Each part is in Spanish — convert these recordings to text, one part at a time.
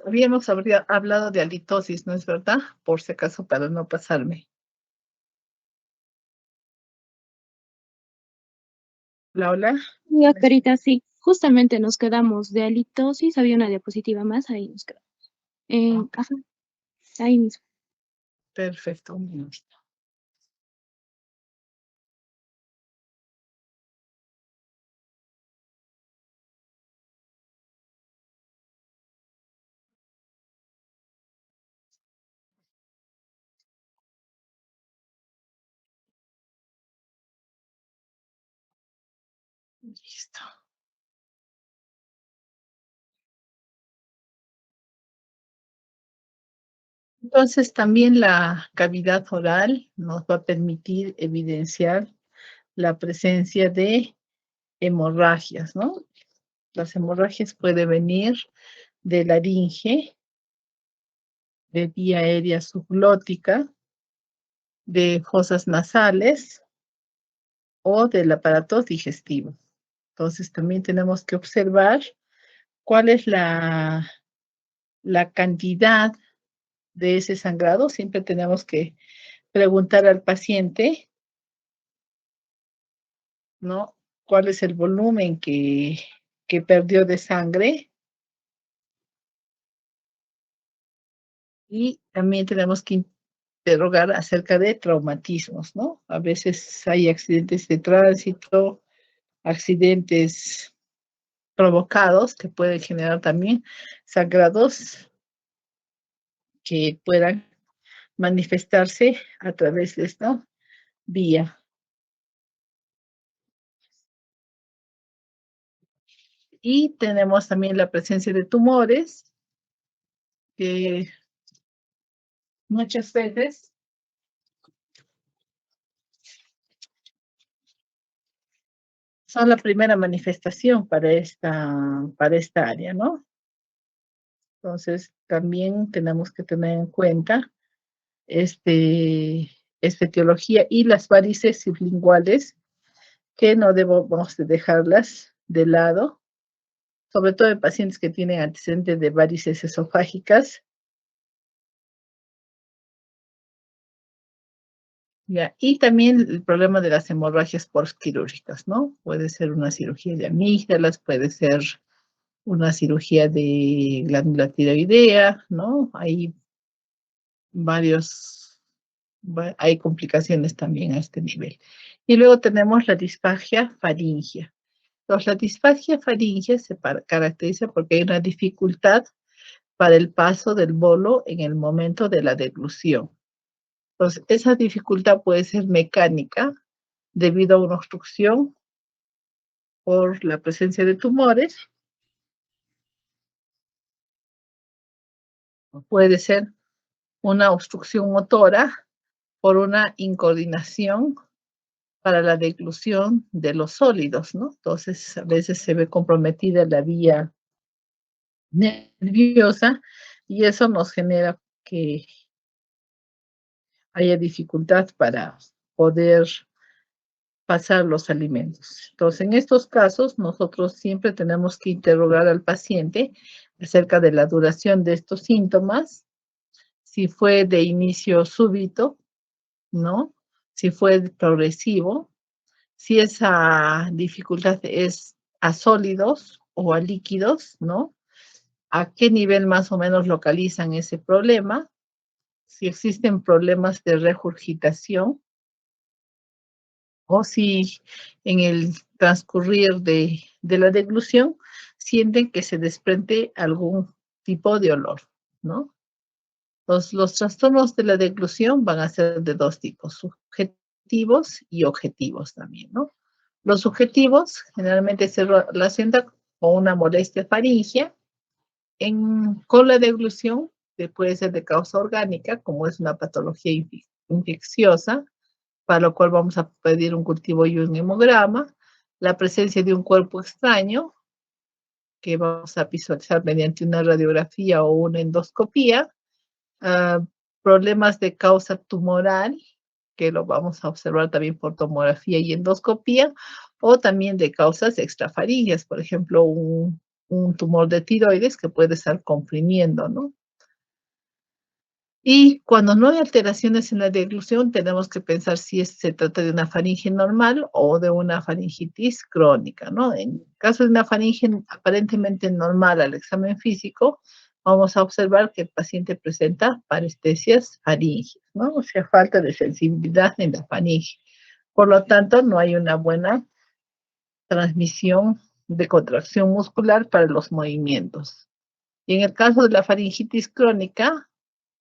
Habría hablado de halitosis, ¿no es verdad? Por si acaso, para no pasarme. Hola, hola. Ya, Carita, sí. Justamente nos quedamos de halitosis, había una diapositiva más, ahí nos quedamos. Ajá, ahí mismo. Perfecto, un minutito. Listo. Entonces, también la cavidad oral nos va a permitir evidenciar la presencia de hemorragias, ¿no? Las hemorragias pueden venir de laringe, de vía aérea subglótica, de fosas nasales o del aparato digestivo. Entonces, también tenemos que observar cuál es la cantidad de ese sangrado. Siempre tenemos que preguntar al paciente, ¿no? ¿Cuál es el volumen que perdió de sangre? Y también tenemos que interrogar acerca de traumatismos, ¿no? A veces hay accidentes de tránsito, accidentes provocados que pueden generar también sangrados que puedan manifestarse a través de esta vía. Y tenemos también la presencia de tumores, que muchas veces son la primera manifestación para esta área, ¿no? Entonces, también tenemos que tener en cuenta esta etiología y las varices sublinguales, que no debemos de dejarlas de lado, sobre todo en pacientes que tienen antecedentes de varices esofágicas. Ya, y también el problema de las hemorragias postquirúrgicas, ¿no? Puede ser una cirugía de amígdalas, puede ser una cirugía de glándula tiroidea, ¿no? Hay varios, hay complicaciones también a este nivel. Y luego tenemos la disfagia faríngea. Entonces, la disfagia faríngea se caracteriza porque hay una dificultad para el paso del bolo en el momento de la deglución. Entonces, esa dificultad puede ser mecánica debido a una obstrucción por la presencia de tumores, puede ser una obstrucción motora por una incoordinación para la deglución de los sólidos, ¿no? Entonces, a veces se ve comprometida la vía nerviosa y eso nos genera que haya dificultad para poder pasar los alimentos. Entonces, en estos casos, nosotros siempre tenemos que interrogar al paciente acerca de la duración de estos síntomas, si fue de inicio súbito, ¿no? Si fue progresivo, si esa dificultad es a sólidos o a líquidos, ¿no? A qué nivel más o menos localizan ese problema, si existen problemas de regurgitación o si en el transcurrir de la deglución sienten que se desprende algún tipo de olor, ¿no? Los trastornos de la deglución van a ser de dos tipos, subjetivos y objetivos también, ¿no? Los subjetivos generalmente se relacionan con una molestia faríngea con la deglución, que puede ser de causa orgánica, como es una patología infecciosa, para lo cual vamos a pedir un cultivo y un hemograma, la presencia de un cuerpo extraño, que vamos a visualizar mediante una radiografía o una endoscopía, ah, problemas de causa tumoral, que lo vamos a observar también por tomografía y endoscopía, o también de causas extrafaríngeas, por ejemplo, un tumor de tiroides que puede estar comprimiendo, ¿no? Y cuando no hay alteraciones en la deglución, tenemos que pensar si se trata de una faringe normal o de una faringitis crónica, ¿no? En caso de una faringe aparentemente normal al examen físico, vamos a observar que el paciente presenta parestesias faríngeas, ¿no? O sea, falta de sensibilidad en la faringe. Por lo tanto, no hay una buena transmisión de contracción muscular para los movimientos. Y en el caso de la faringitis crónica,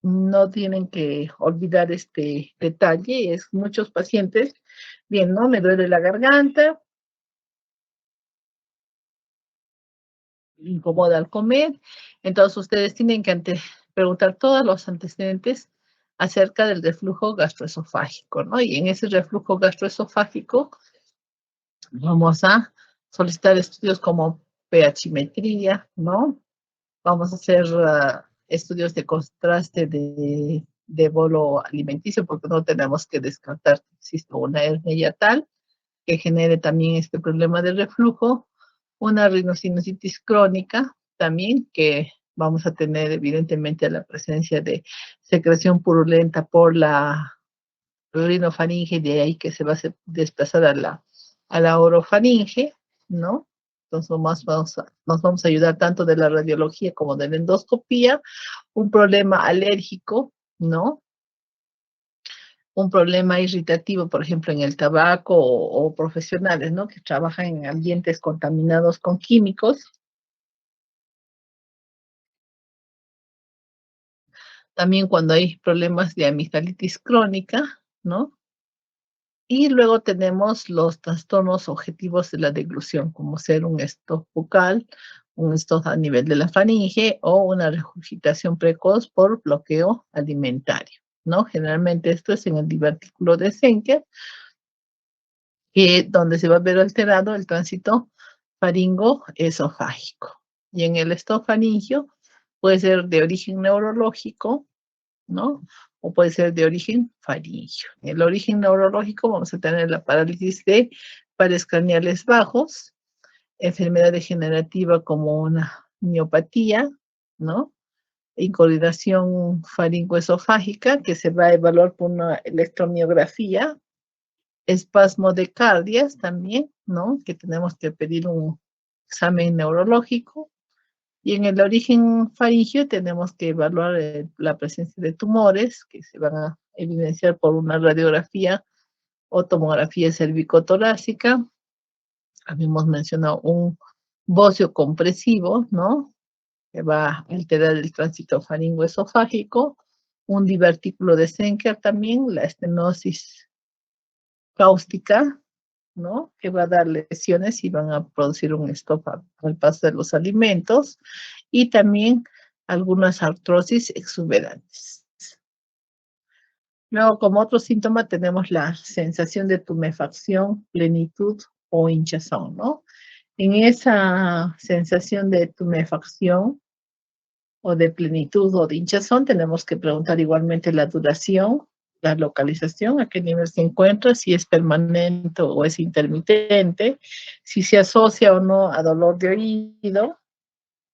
no tienen que olvidar este detalle, es muchos pacientes, bien, ¿no? Me duele la garganta, me incomoda al comer, entonces ustedes tienen que preguntar todos los antecedentes acerca del reflujo gastroesofágico, ¿no? Y en ese reflujo gastroesofágico vamos a solicitar estudios como pHimetría, ¿no? Vamos a hacer estudios de contraste de bolo alimenticio porque no tenemos que descartar que existe una hernia yatal que genere también este problema de reflujo, una rinosinusitis crónica también que vamos a tener evidentemente la presencia de secreción purulenta por la rinofaringe, de ahí que se va a desplazar a la orofaringe, ¿no? Entonces nos vamos a ayudar tanto de la radiología como de la endoscopía, un problema alérgico, ¿no? Un problema irritativo, por ejemplo, en el tabaco o profesionales, ¿no? Que trabajan en ambientes contaminados con químicos. También cuando hay problemas de amigdalitis crónica, ¿no? Y luego tenemos los trastornos objetivos de la deglución, como ser un stop bucal, un stop a nivel de la faringe o una regurgitación precoz por bloqueo alimentario, ¿no? Generalmente esto es en el divertículo de Zenker, donde se va a ver alterado el tránsito faringo-esofágico. Y en el stop faringio puede ser de origen neurológico, ¿no? O puede ser de origen faríngeo. En el origen neurológico vamos a tener la parálisis de pares craneales bajos, enfermedad degenerativa como una miopatía, ¿no? Incoordinación faringoesofágica que se va a evaluar por una electromiografía, espasmo de cardias también, ¿no? Que tenemos que pedir un examen neurológico. Y en el origen faríngeo tenemos que evaluar la presencia de tumores que se van a evidenciar por una radiografía o tomografía cervicotorácica. Habíamos mencionado un bocio compresivo, ¿no? Que va a alterar el tránsito faringoesofágico, un divertículo de Zenker también, la estenosis cáustica, ¿no? Que va a dar lesiones y van a producir un stop al paso de los alimentos y también algunas artrosis exuberantes. Luego, como otro síntoma, tenemos la sensación de tumefacción, plenitud o hinchazón, ¿no? En esa sensación de tumefacción o de plenitud o de hinchazón, tenemos que preguntar igualmente la duración, la localización, a qué nivel se encuentra, si es permanente o es intermitente, si se asocia o no a dolor de oído,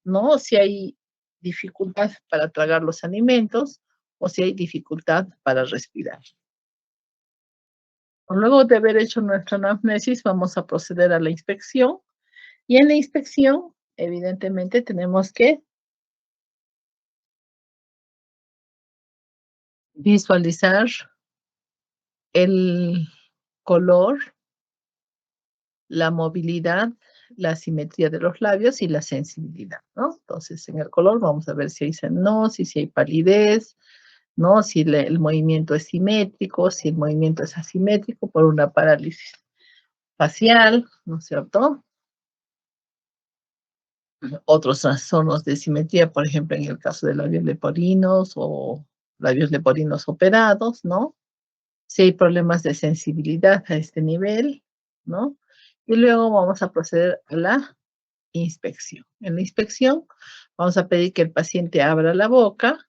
¿no? Si hay dificultad para tragar los alimentos o si hay dificultad para respirar. Luego de haber hecho nuestra anamnesis, vamos a proceder a la inspección y en la inspección, evidentemente, tenemos que visualizar el color, la movilidad, la simetría de los labios y la sensibilidad, ¿no? Entonces, en el color vamos a ver si hay cianosis, si hay palidez, ¿no? Si el movimiento es simétrico, si el movimiento es asimétrico por una parálisis facial, ¿no es cierto? Otros trastornos de simetría, por ejemplo, en el caso de labios leporinos o labios leporinos operados, ¿no? Si hay problemas de sensibilidad a este nivel, ¿no? Y luego vamos a proceder a la inspección. En la inspección vamos a pedir que el paciente abra la boca,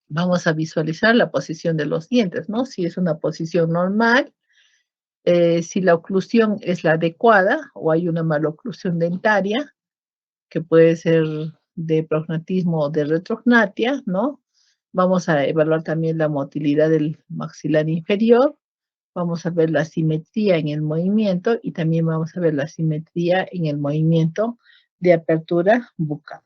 vamos a visualizar la posición de los dientes, ¿no? Si es una posición normal, si la oclusión es la adecuada o hay una maloclusión dentaria, que puede ser de prognatismo o de retrognatia, ¿no? Vamos a evaluar también la motilidad del maxilar inferior. Vamos a ver la simetría en el movimiento y también vamos a ver la simetría en el movimiento de apertura bucal.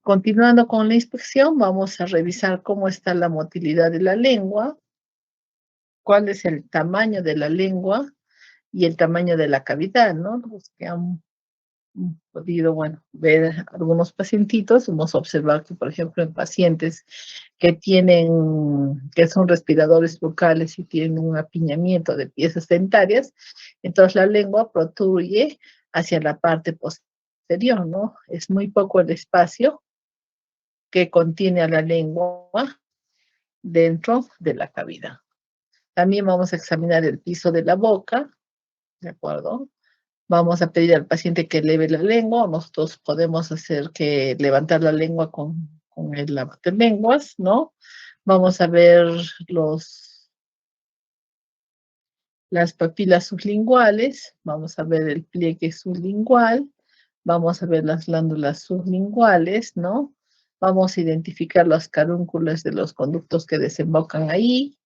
Continuando con la inspección, vamos a revisar cómo está la motilidad de la lengua, cuál es el tamaño de la lengua y el tamaño de la cavidad, ¿no? Los que han podido, bueno, ver algunos pacientitos, hemos observado que, por ejemplo, en pacientes que son respiradores bucales y tienen un apiñamiento de piezas dentarias, entonces la lengua protruye hacia la parte posterior, ¿no? Es muy poco el espacio que contiene a la lengua dentro de la cavidad. También vamos a examinar el piso de la boca, ¿de acuerdo? Vamos a pedir al paciente que eleve la lengua, o nosotros podemos hacer que levantar la lengua con el lavalenguas, ¿no? Vamos a ver las papilas sublinguales, vamos a ver el pliegue sublingual, vamos a ver las glándulas sublinguales, ¿no? Vamos a identificar las carúnculas de los conductos que desembocan ahí,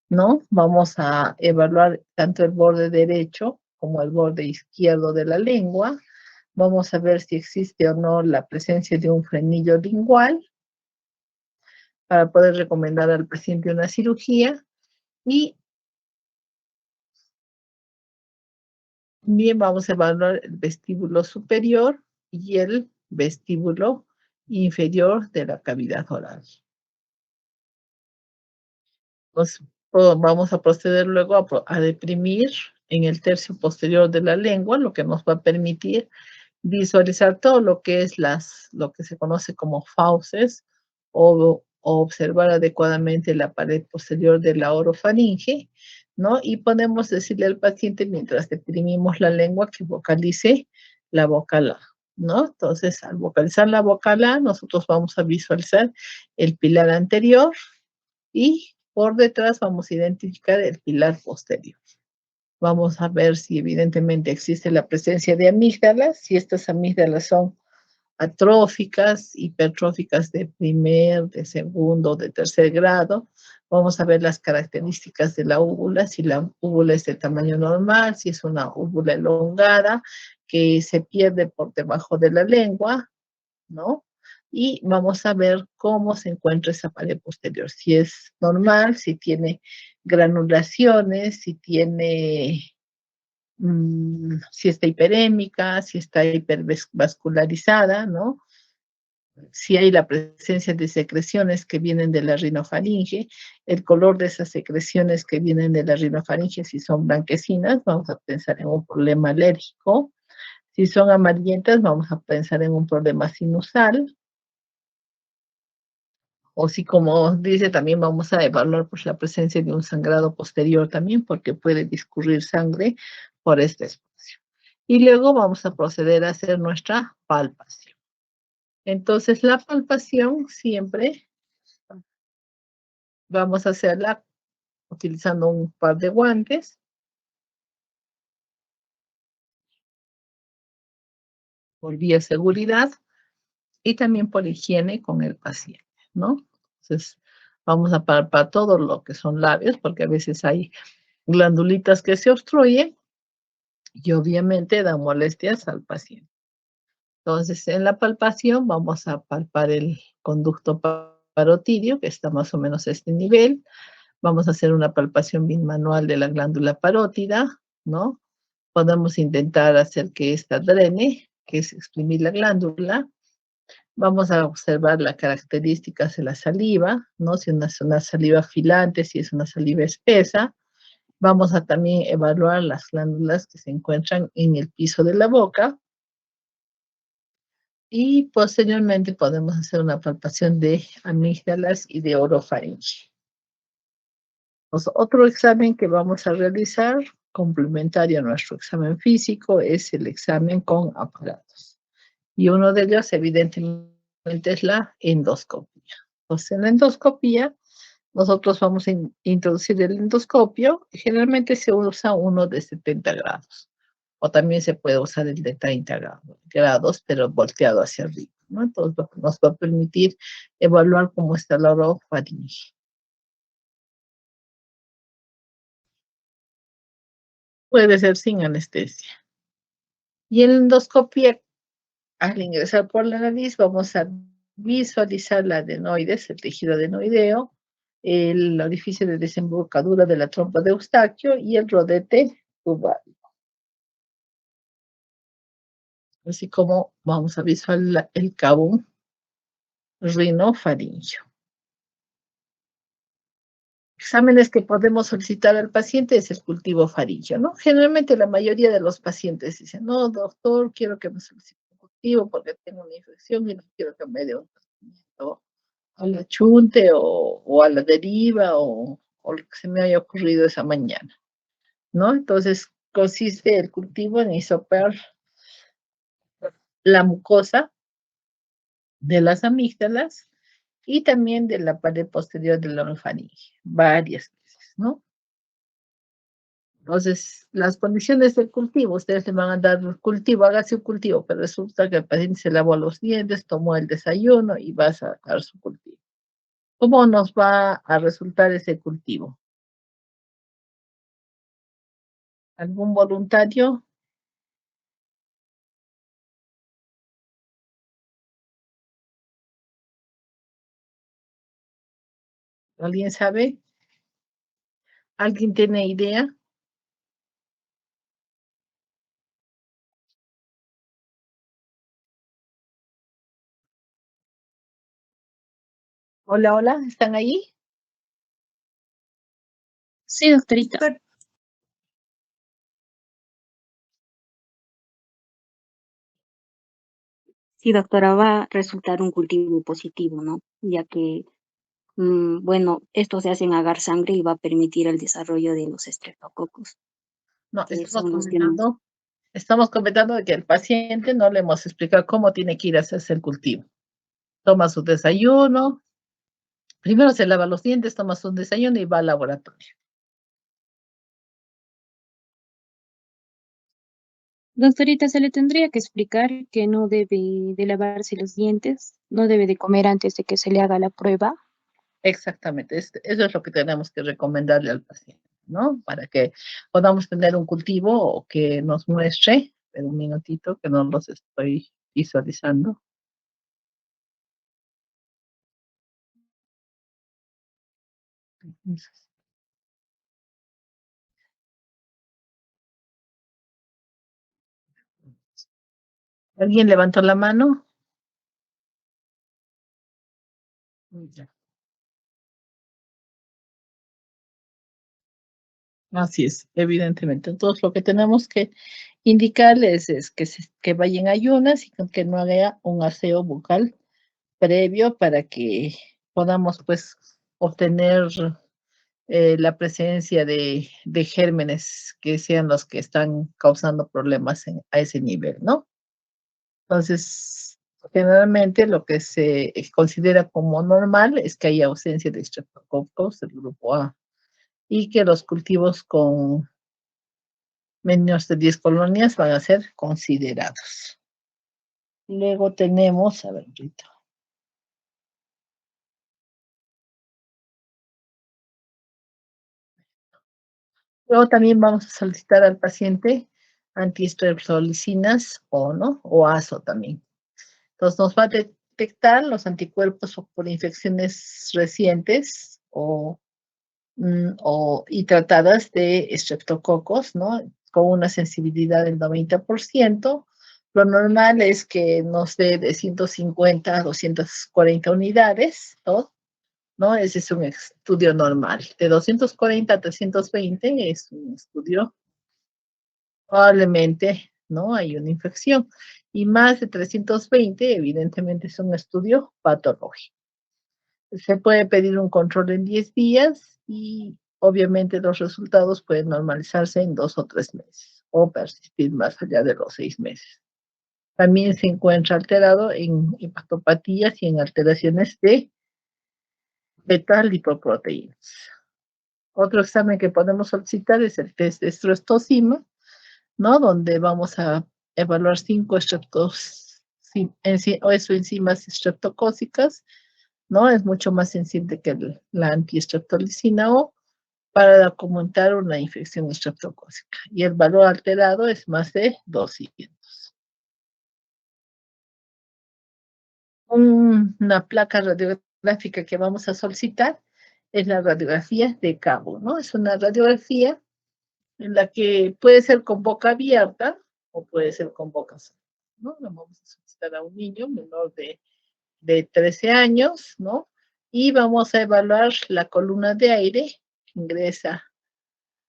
¿no? Vamos a evaluar tanto el borde derecho como el borde izquierdo de la lengua. Vamos a ver si existe o no la presencia de un frenillo lingual para poder recomendar al paciente una cirugía. Y bien, vamos a evaluar el vestíbulo superior y el vestíbulo inferior de la cavidad oral. Pues, vamos a proceder luego a deprimir en el tercio posterior de la lengua, lo que nos va a permitir visualizar todo lo que es lo que se conoce como fauces o observar adecuadamente la pared posterior de la orofaringe, ¿no? Y podemos decirle al paciente mientras deprimimos la lengua que vocalice la vocal A, ¿no? Entonces, al vocalizar la vocal A, nosotros vamos a visualizar el pilar anterior y por detrás vamos a identificar el pilar posterior. Vamos a ver si evidentemente existe la presencia de amígdalas, si estas amígdalas son atróficas, hipertróficas de primer, de segundo, de tercer grado. Vamos a ver las características de la úvula, si la úvula es de tamaño normal, si es una úvula elongada, que se pierde por debajo de la lengua, ¿no? Y vamos a ver cómo se encuentra esa pared posterior, si es normal, si tiene granulaciones, si está hiperémica, si está hipervascularizada, ¿no? Si hay la presencia de secreciones que vienen de la rinofaringe, el color de esas secreciones que vienen de la rinofaringe, si son blanquecinas, vamos a pensar en un problema alérgico. Si son amarillentas, vamos a pensar en un problema sinusal. O si, como dice, también vamos a evaluar pues, la presencia de un sangrado posterior también, porque puede discurrir sangre por este espacio. Y luego vamos a proceder a hacer nuestra palpación. Entonces, la palpación siempre vamos a hacerla utilizando un par de guantes, por vía seguridad, y también por higiene con el paciente, ¿no? Entonces, vamos a palpar todo lo que son labios, porque a veces hay glandulitas que se obstruyen y obviamente dan molestias al paciente. Entonces, en la palpación vamos a palpar el conducto parotidio, que está más o menos a este nivel. Vamos a hacer una palpación bimanual de la glándula parótida, ¿no? Podemos intentar hacer que esta drene, que es exprimir la glándula. Vamos a observar las características de la saliva, ¿no? Si es una saliva filante, si es una saliva espesa. Vamos a también evaluar las glándulas que se encuentran en el piso de la boca. Y posteriormente podemos hacer una palpación de amígdalas y de orofaringe. Otro examen que vamos a realizar, complementario a nuestro examen físico, es el examen con aparatos. Y uno de ellos, evidentemente, es la endoscopia. Entonces, en la endoscopia, nosotros vamos a introducir el endoscopio. Generalmente se usa uno de 70 grados. o también se puede usar el de 30 grados, pero volteado hacia arriba, ¿no? Entonces, lo que nos va a permitir evaluar cómo está la orofaringe. Puede ser sin anestesia. Y en la endoscopia, al ingresar por la nariz, vamos a visualizar la adenoides, el tejido adenoideo, el orificio de desembocadura de la trompa de Eustaquio y el rodete tubal. Así como vamos a visualizar el cabo rinofaringio. Exámenes que podemos solicitar al paciente es el cultivo faríngeo, ¿no? Generalmente la mayoría de los pacientes dicen, no, doctor, quiero que me solicite un cultivo porque tengo una infección y no quiero que me dé un tratamiento a la chunte o a la deriva o lo que se me haya ocurrido esa mañana, ¿no? Entonces, consiste el cultivo en hisopar la mucosa de las amígdalas y también de la pared posterior de la orofaringe, varias veces, ¿no? Entonces, las condiciones del cultivo, ustedes le van a dar el cultivo, hágase un cultivo, pero resulta que el paciente se lavó los dientes, tomó el desayuno y va a sacar su cultivo. ¿Cómo nos va a resultar ese cultivo? ¿Algún voluntario? ¿Alguien sabe? ¿Alguien tiene idea? Hola, hola, ¿están ahí? Sí, doctorita. Sí, doctora, va a resultar un cultivo positivo, ¿no? Ya que, bueno, esto se hace en agar sangre y va a permitir el desarrollo de los estreptococos, No, que son los que más. estamos comentando de que al paciente no le hemos explicado cómo tiene que ir a hacerse el cultivo. Toma su desayuno, primero se lava los dientes, toma su desayuno y va al laboratorio. Doctorita, se le tendría que explicar que no debe de lavarse los dientes, no debe de comer antes de que se le haga la prueba. Exactamente, eso es lo que tenemos que recomendarle al paciente, ¿no? Para que podamos tener un cultivo que nos muestre, en un minutito que no los estoy visualizando. ¿Alguien levantó la mano? Ya. Así es, evidentemente. Entonces, lo que tenemos que indicarles es que vayan a ayunas y que no haga un aseo bucal previo para que podamos, pues, obtener la presencia de gérmenes que sean los que están causando problemas a ese nivel, ¿no? Entonces, generalmente lo que se considera como normal es que haya ausencia de estreptococcus del grupo A y que los cultivos con menos de 10 colonias van a ser considerados. Luego tenemos, a ver, Rita. Luego también vamos a solicitar al paciente antistreptolicinas o no, o ASO también. Entonces nos va a detectar los anticuerpos por infecciones recientes y tratadas de estreptococos, ¿no? Con una sensibilidad del 90%. Lo normal es que nos dé de 150 a 240 unidades, ¿no? Ese es un estudio normal. De 240 a 320 es un estudio, probablemente, ¿no? Hay una infección. Y más de 320, evidentemente, es un estudio patológico. Se puede pedir un control en 10 días y obviamente los resultados pueden normalizarse en 2 o 3 meses o persistir más allá de los 6 meses. También se encuentra alterado en hepatopatías y en alteraciones de beta-lipoproteínas. Otro examen que podemos solicitar es el test de estrostosima, ¿no? Donde vamos a evaluar 5 enzimas estreptocócicas, ¿no? Es mucho más sensible que la antiestreptolicina O para documentar una infección estreptocócica. Y el valor alterado es más de 200. Una placa radiográfica que vamos a solicitar es la radiografía de cabo, ¿no? Es una radiografía en la que puede ser con boca abierta o puede ser con boca cerrada, ¿no? Lo vamos a solicitar a un niño menor de 13 años, ¿no? Y vamos a evaluar la columna de aire que ingresa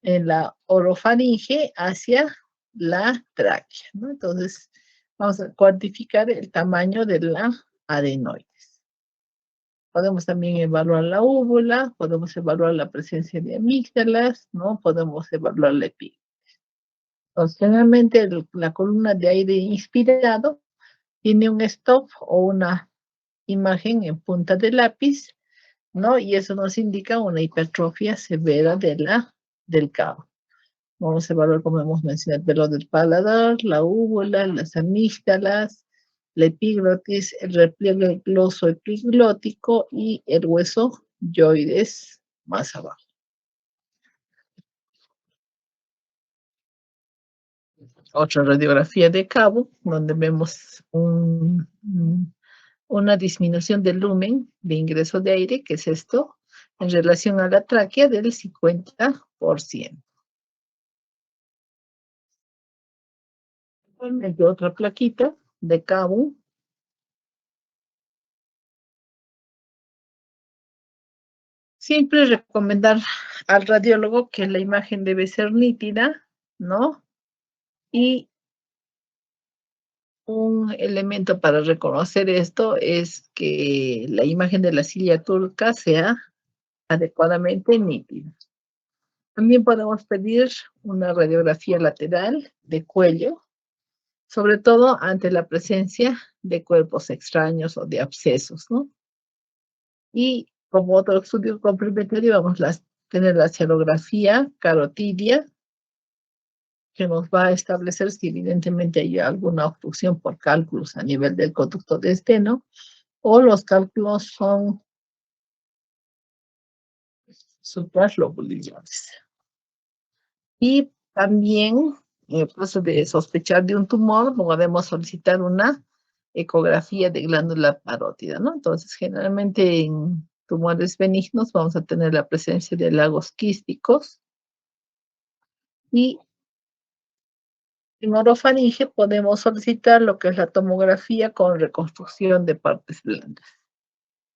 en la orofaringe hacia la tráquea, ¿no? Entonces, vamos a cuantificar el tamaño de la adenoides. Podemos también evaluar la úvula, podemos evaluar la presencia de amígdalas, ¿no? Podemos evaluar la epífisis. Entonces, generalmente la columna de aire inspirado tiene un stop o una imagen en punta de lápiz, ¿no? Y eso nos indica una hipertrofia severa del cabo. Vamos a evaluar, como hemos mencionado, el velo del paladar, la úvula, las amígdalas, la epiglotis, el repliegue glosoepiglótico y el hueso yoides más abajo. Otra radiografía de cabo, donde vemos una disminución del lumen de ingreso de aire, que es esto, en relación a la tráquea del 50%. Igualmente otra plaquita de cabo. Siempre recomendar al radiólogo que la imagen debe ser nítida, ¿no? Y un elemento para reconocer esto es que la imagen de la silla turca sea adecuadamente nítida. También podemos pedir una radiografía lateral de cuello, sobre todo ante la presencia de cuerpos extraños o de abscesos, ¿no? Y como otro estudio complementario vamos a tener la serografía carotidia, que nos va a establecer si evidentemente hay alguna obstrucción por cálculos a nivel del conducto de esteno o los cálculos son supralobulares. Y también, en el caso de sospechar de un tumor, podemos solicitar una ecografía de glándula parótida, ¿no? Entonces, generalmente en tumores benignos vamos a tener la presencia de lagos quísticos y en orofaringe podemos solicitar lo que es la tomografía con reconstrucción de partes blandas.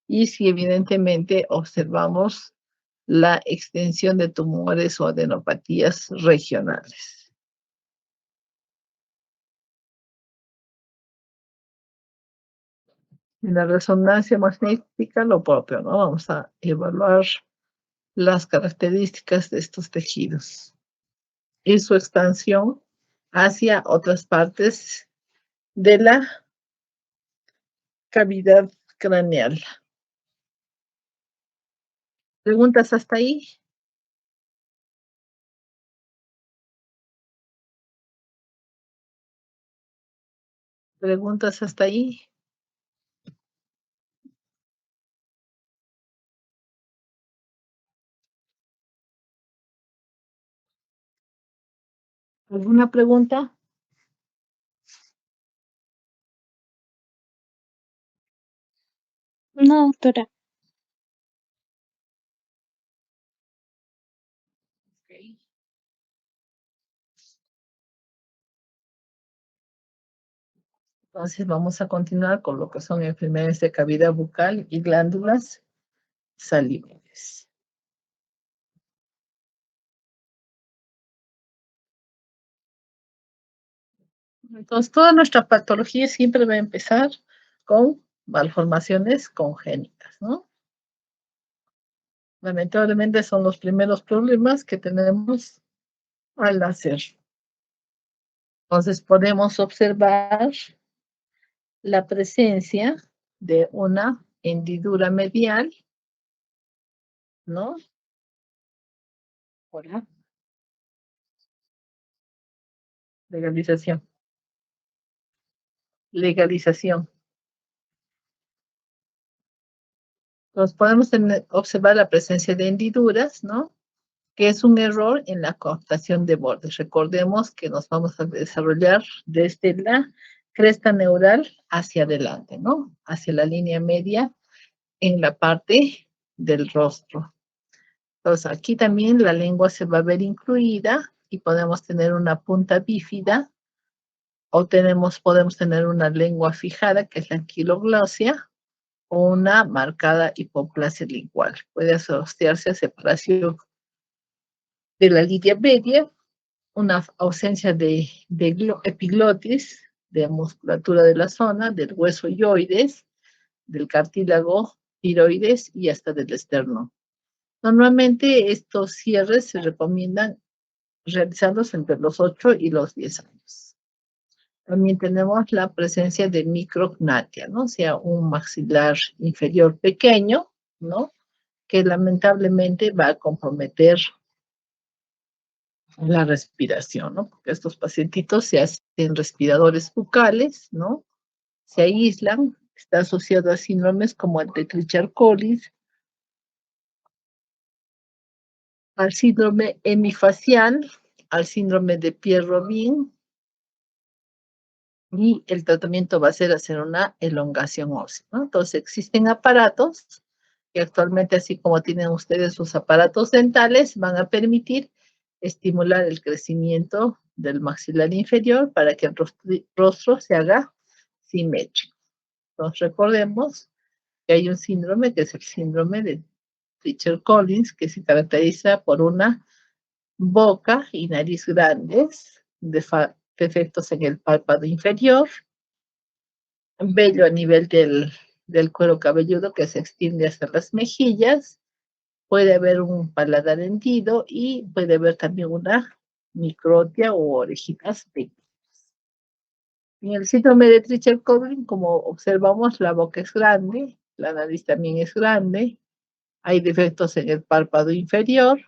Y si evidentemente observamos la extensión de tumores o adenopatías regionales. En la resonancia magnética, lo propio, ¿no? Vamos a evaluar las características de estos tejidos y su expansión hacia otras partes de la cavidad craneal. ¿Preguntas hasta ahí? ¿Preguntas hasta ahí? ¿Alguna pregunta? No, doctora. Okay. Entonces vamos a continuar con lo que son enfermedades de cavidad bucal y glándulas salivales. Entonces, toda nuestra patología siempre va a empezar con malformaciones congénitas, ¿no? Lamentablemente son los primeros problemas que tenemos al nacer. Entonces, podemos observar la presencia de una hendidura medial, ¿no? Hola. Legalización. Legalización. Entonces podemos observar la presencia de hendiduras, ¿no? Que es un error en la coaptación de bordes. Recordemos que nos vamos a desarrollar desde la cresta neural hacia adelante, ¿no? Hacia la línea media en la parte del rostro. Entonces aquí también la lengua se va a ver incluida y podemos tener una punta bífida o podemos tener una lengua fijada, que es la anquiloglosia, o una marcada hipoplasia lingual. Puede asociarse a separación de la línea media, una ausencia de epiglotis, de musculatura de la zona, del hueso yoides, del cartílago tiroides y hasta del esternón. Normalmente estos cierres se recomiendan realizarlos entre los 8 y los 10 años. También tenemos la presencia de micrognatia, ¿no? O sea, un maxilar inferior pequeño, ¿no? Que lamentablemente va a comprometer la respiración, ¿no? Porque estos pacientitos se hacen respiradores bucales, ¿no? Se aíslan, está asociado a síndromes como el de Trichard-Collins, al síndrome hemifacial, al síndrome de Pierre-Robin, y el tratamiento va a ser hacer una elongación ósea, ¿no? Entonces existen aparatos que actualmente, así como tienen ustedes sus aparatos dentales, van a permitir estimular el crecimiento del maxilar inferior para que el rostro se haga simétrico. Entonces recordemos que hay un síndrome que es el síndrome de Trichard-Collins, que se caracteriza por una boca y nariz grandes, defectos en el párpado inferior, vello a nivel del cuero cabelludo que se extiende hasta las mejillas, puede haber un paladar hendido y puede haber también una microtia o orejitas pequeñas. En el síndrome de Trichard-Collins, como observamos, la boca es grande, la nariz también es grande, hay defectos en el párpado inferior,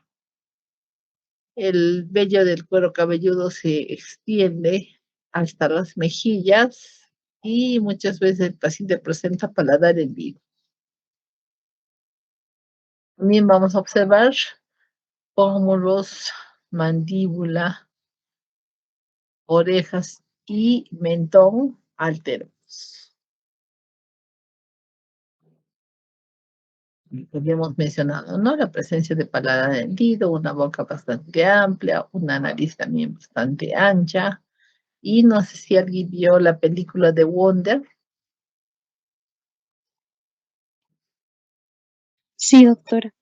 el vello del cuero cabelludo se extiende hasta las mejillas y muchas veces el paciente presenta paladar hendido. También vamos a observar pómulos, mandíbula, orejas y mentón alterados. Habíamos mencionado, ¿no? La presencia de paladar hendido, una boca bastante amplia, una nariz también bastante ancha. Y no sé si alguien vio la película de Wonder. Sí, doctora.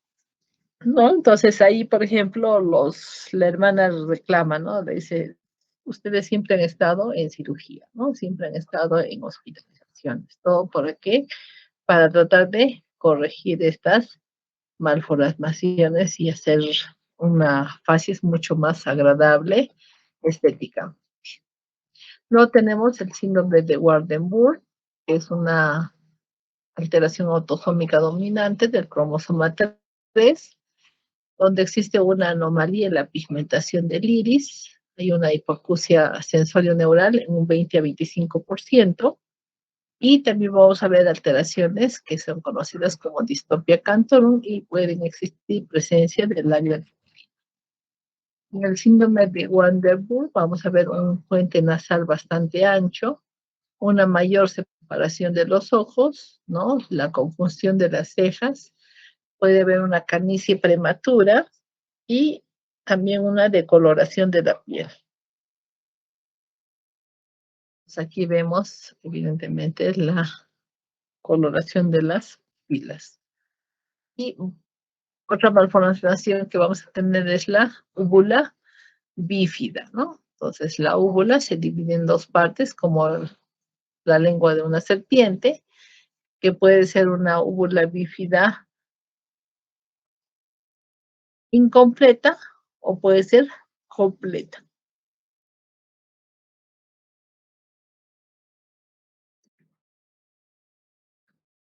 ¿No? Entonces ahí, por ejemplo, la hermana reclama, ¿no? Le dice, ustedes siempre han estado en cirugía, ¿no? Siempre han estado en hospitalizaciones. ¿Todo por qué? Para tratar de corregir estas malformaciones y hacer una facies mucho más agradable estética. Luego tenemos el síndrome de Waardenburg, que es una alteración autosómica dominante del cromosoma 3, donde existe una anomalía en la pigmentación del iris, hay una hipoacusia sensorio-neural en un 20 a 25%, y también vamos a ver alteraciones que son conocidas como distopia cantorum y pueden existir presencia del labio. En el síndrome de Waardenburg vamos a ver un puente nasal bastante ancho, una mayor separación de los ojos, ¿no? La confusión de las cejas, puede haber una canicie prematura y también una decoloración de la piel. Pues aquí vemos, evidentemente, la coloración de las pilas. Y otra malformación que vamos a tener es la úvula bífida, ¿no? Entonces, la úvula se divide en dos partes, como la lengua de una serpiente, que puede ser una úvula bífida incompleta o puede ser completa.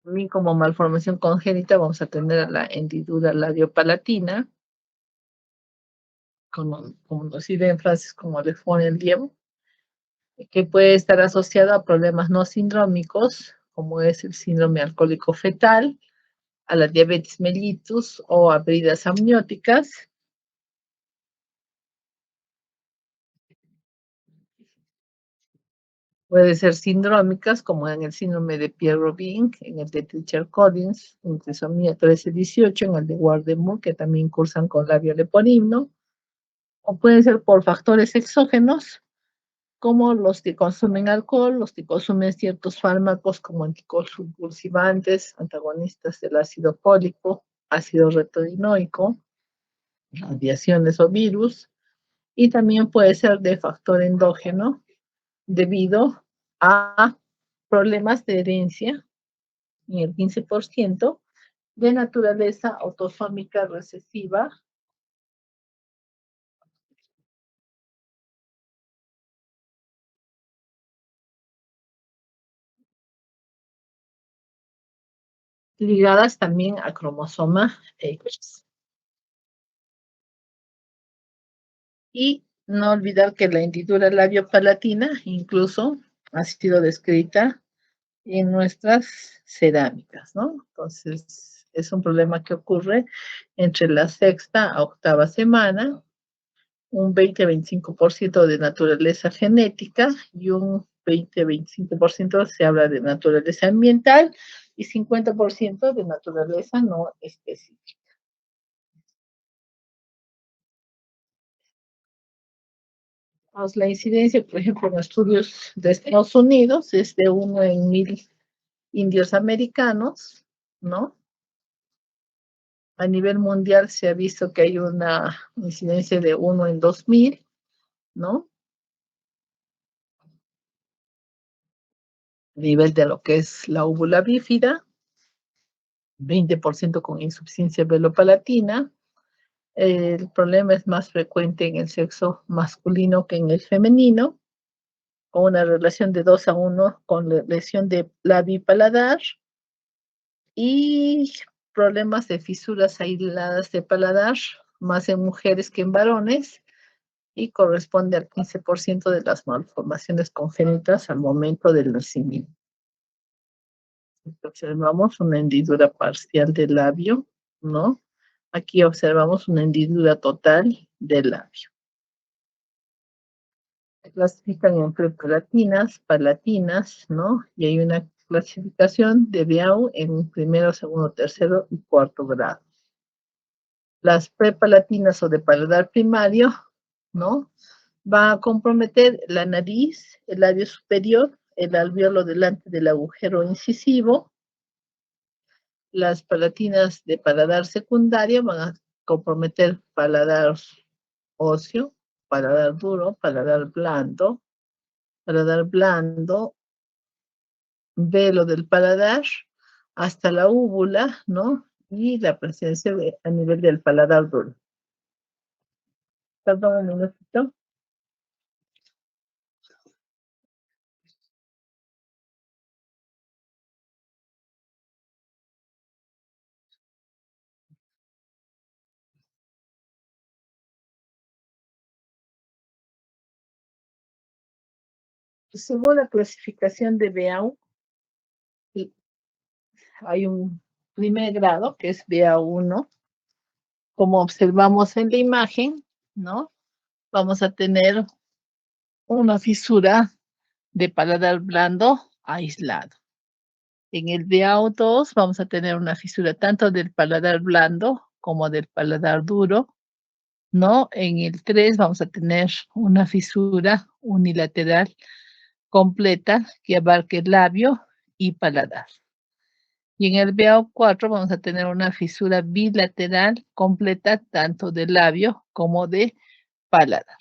También como malformación congénita vamos a tener la hendidura labiopalatina, como conocida en frases como le fue el Diego, que puede estar asociado a problemas no sindrómicos, como es el síndrome alcohólico fetal, a la diabetes mellitus o a bridas amnióticas. Puede ser sindrómicas, como en el síndrome de Pierre-Robin, en el de Treacher-Collins, en trisomía 13-18, en el de Waardenburg, que también cursan con labio leporino, o pueden ser por factores exógenos, como los que consumen alcohol, los que consumen ciertos fármacos como anticonvulsivantes, antagonistas del ácido fólico, ácido retinoico, radiaciones o virus, y también puede ser de factor endógeno debido a problemas de herencia en el 15%, de naturaleza autosómica recesiva, ligadas también a cromosoma X. Y no olvidar que la hendidura labiopalatina incluso ha sido descrita en nuestras cerámicas, ¿no? Entonces, es un problema que ocurre entre la sexta a octava semana, un 20-25% de naturaleza genética y un 20-25% se habla de naturaleza ambiental y 50% de naturaleza no específica. La incidencia, por ejemplo, en estudios de Estados Unidos es de 1 en 1000 indios americanos, ¿no? A nivel mundial se ha visto que hay una incidencia de 1 en 2000, ¿no? A nivel de lo que es la úvula bífida, 20% con insuficiencia velopalatina. El problema es más frecuente en el sexo masculino que en el femenino, con una relación de 2-1 con lesión de labio y paladar y problemas de fisuras aisladas de paladar, más en mujeres que en varones, y corresponde al 15% de las malformaciones congénitas al momento del nacimiento. Observamos una hendidura parcial del labio, ¿no? Aquí observamos una hendidura total del labio. Se clasifican en prepalatinas, palatinas, ¿no? Y hay una clasificación de Biau en primero, segundo, tercero y cuarto grado. Las prepalatinas o de paladar primario, ¿no? Va a comprometer la nariz, el labio superior, el alvéolo delante del agujero incisivo. Las palatinas de paladar secundario van a comprometer paladar óseo, paladar duro, paladar blando, velo del paladar hasta la úvula, ¿no? Y la presencia a nivel del paladar duro. Perdón un minutito. Según la clasificación de BAU, hay un primer grado que es BA1, como observamos en la imagen, ¿no? Vamos a tener una fisura de paladar blando aislado. En el BA2 vamos a tener una fisura tanto del paladar blando como del paladar duro, ¿no? En el 3 vamos a tener una fisura unilateral completa que abarque labio y paladar. Y en el BA4 vamos a tener una fisura bilateral completa tanto de labio como de paladar.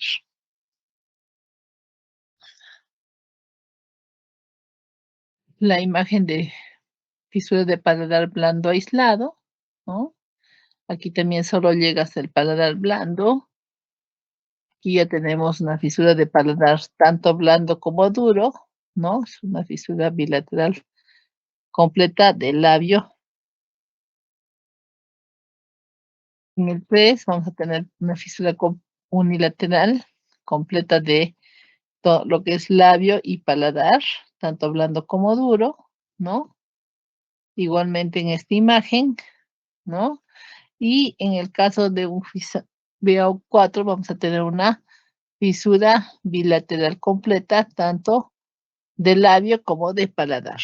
La imagen de fisura de paladar blando aislado, ¿no? Aquí también solo llega hasta el paladar blando. Aquí ya tenemos una fisura de paladar tanto blando como duro, ¿no? Es una fisura bilateral completa del labio. En el 3 vamos a tener una fisura unilateral completa de lo que es labio y paladar, tanto blando como duro, ¿no? Igualmente en esta imagen, ¿no? Y en el caso de un BO4 vamos a tener una fisura bilateral completa, tanto de labio como de paladar,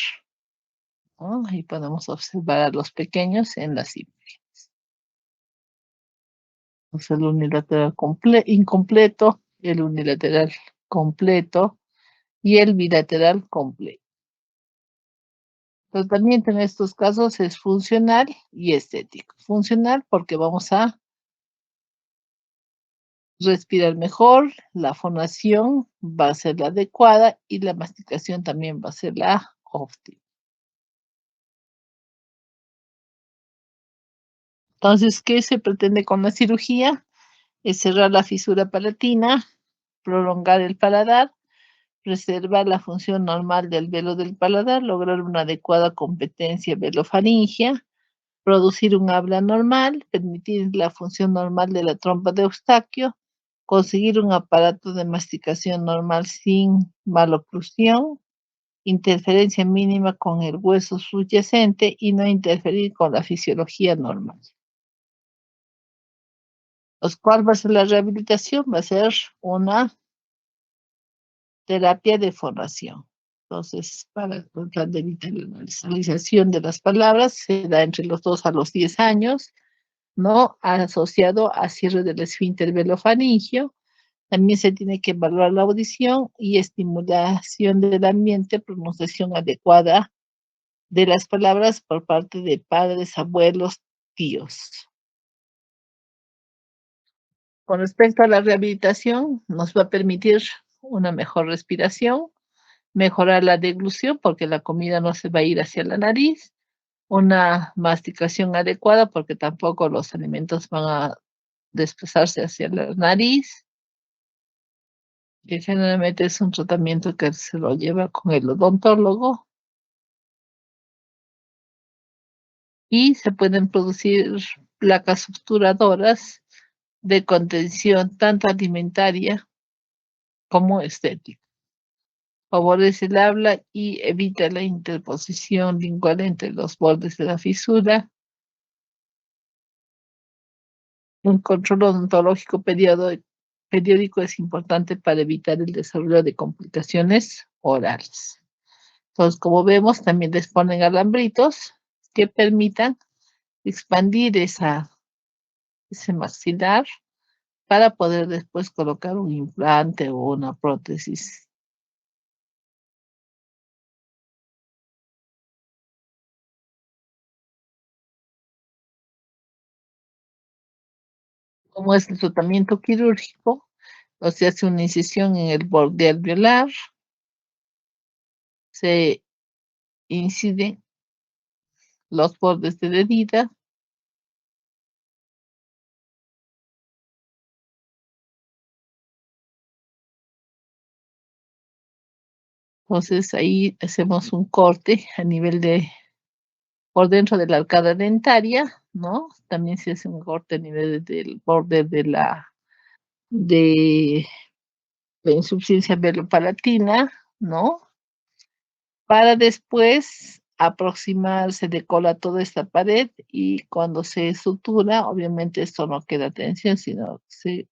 ¿no? Ahí podemos observar a los pequeños en las imágenes. El unilateral incompleto, el unilateral completo y el bilateral completo. El tratamiento en estos casos es funcional y estético. Funcional porque vamos a respirar mejor, la fonación va a ser la adecuada y la masticación también va a ser la óptima. Entonces, ¿qué se pretende con la cirugía? Es cerrar la fisura palatina, prolongar el paladar, preservar la función normal del velo del paladar, lograr una adecuada competencia velofaringea, producir un habla normal, permitir la función normal de la trompa de Eustaquio, conseguir un aparato de masticación normal sin maloclusión, interferencia mínima con el hueso subyacente y no interferir con la fisiología normal. ¿Cuál va a ser la rehabilitación? Va a ser una terapia de fonación. Entonces, para tratar de evitar la nasalización de las palabras, se da entre los 2 a los 10 años, ¿no? Asociado a cierre del esfínter velofaringio. También se tiene que evaluar la audición y estimulación del ambiente, pronunciación adecuada de las palabras por parte de padres, abuelos, tíos. Con respecto a la rehabilitación, nos va a permitir una mejor respiración, mejorar la deglución porque la comida no se va a ir hacia la nariz, una masticación adecuada porque tampoco los alimentos van a desplazarse hacia la nariz, que generalmente es un tratamiento que se lo lleva con el odontólogo, y se pueden producir placas obturadoras de contención tanto alimentaria como estética. Favorece el habla y evita la interposición lingual entre los bordes de la fisura. Un control odontológico periódico es importante para evitar el desarrollo de complicaciones orales. Entonces, como vemos, también disponen alambritos que permitan expandir ese maxilar para poder después colocar un implante o una prótesis. Como es el tratamiento quirúrgico, o se hace una incisión en el borde alveolar, se inciden los bordes de la herida, entonces ahí hacemos un corte a nivel de, por dentro de la arcada dentaria, ¿no? También se hace un corte a nivel del borde de la insuficiencia velopalatina, ¿no? Para después aproximarse de cola a toda esta pared y cuando se sutura, obviamente esto no queda tensión, sino se,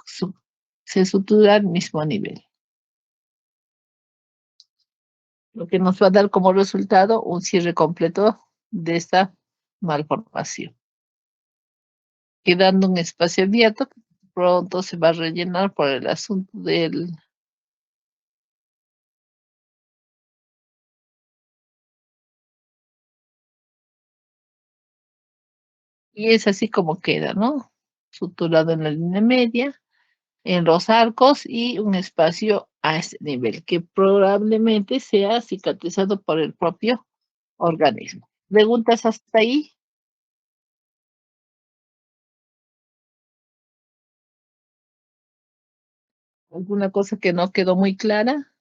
su- se sutura al mismo nivel, lo que nos va a dar como resultado un cierre completo de esta malformación, quedando un espacio abierto que pronto se va a rellenar por el asunto del... Y es así como queda, ¿no? Suturado en la línea media, en los arcos y un espacio a este nivel, que probablemente sea cicatrizado por el propio organismo. ¿Preguntas hasta ahí? ¿Alguna cosa que no quedó muy clara?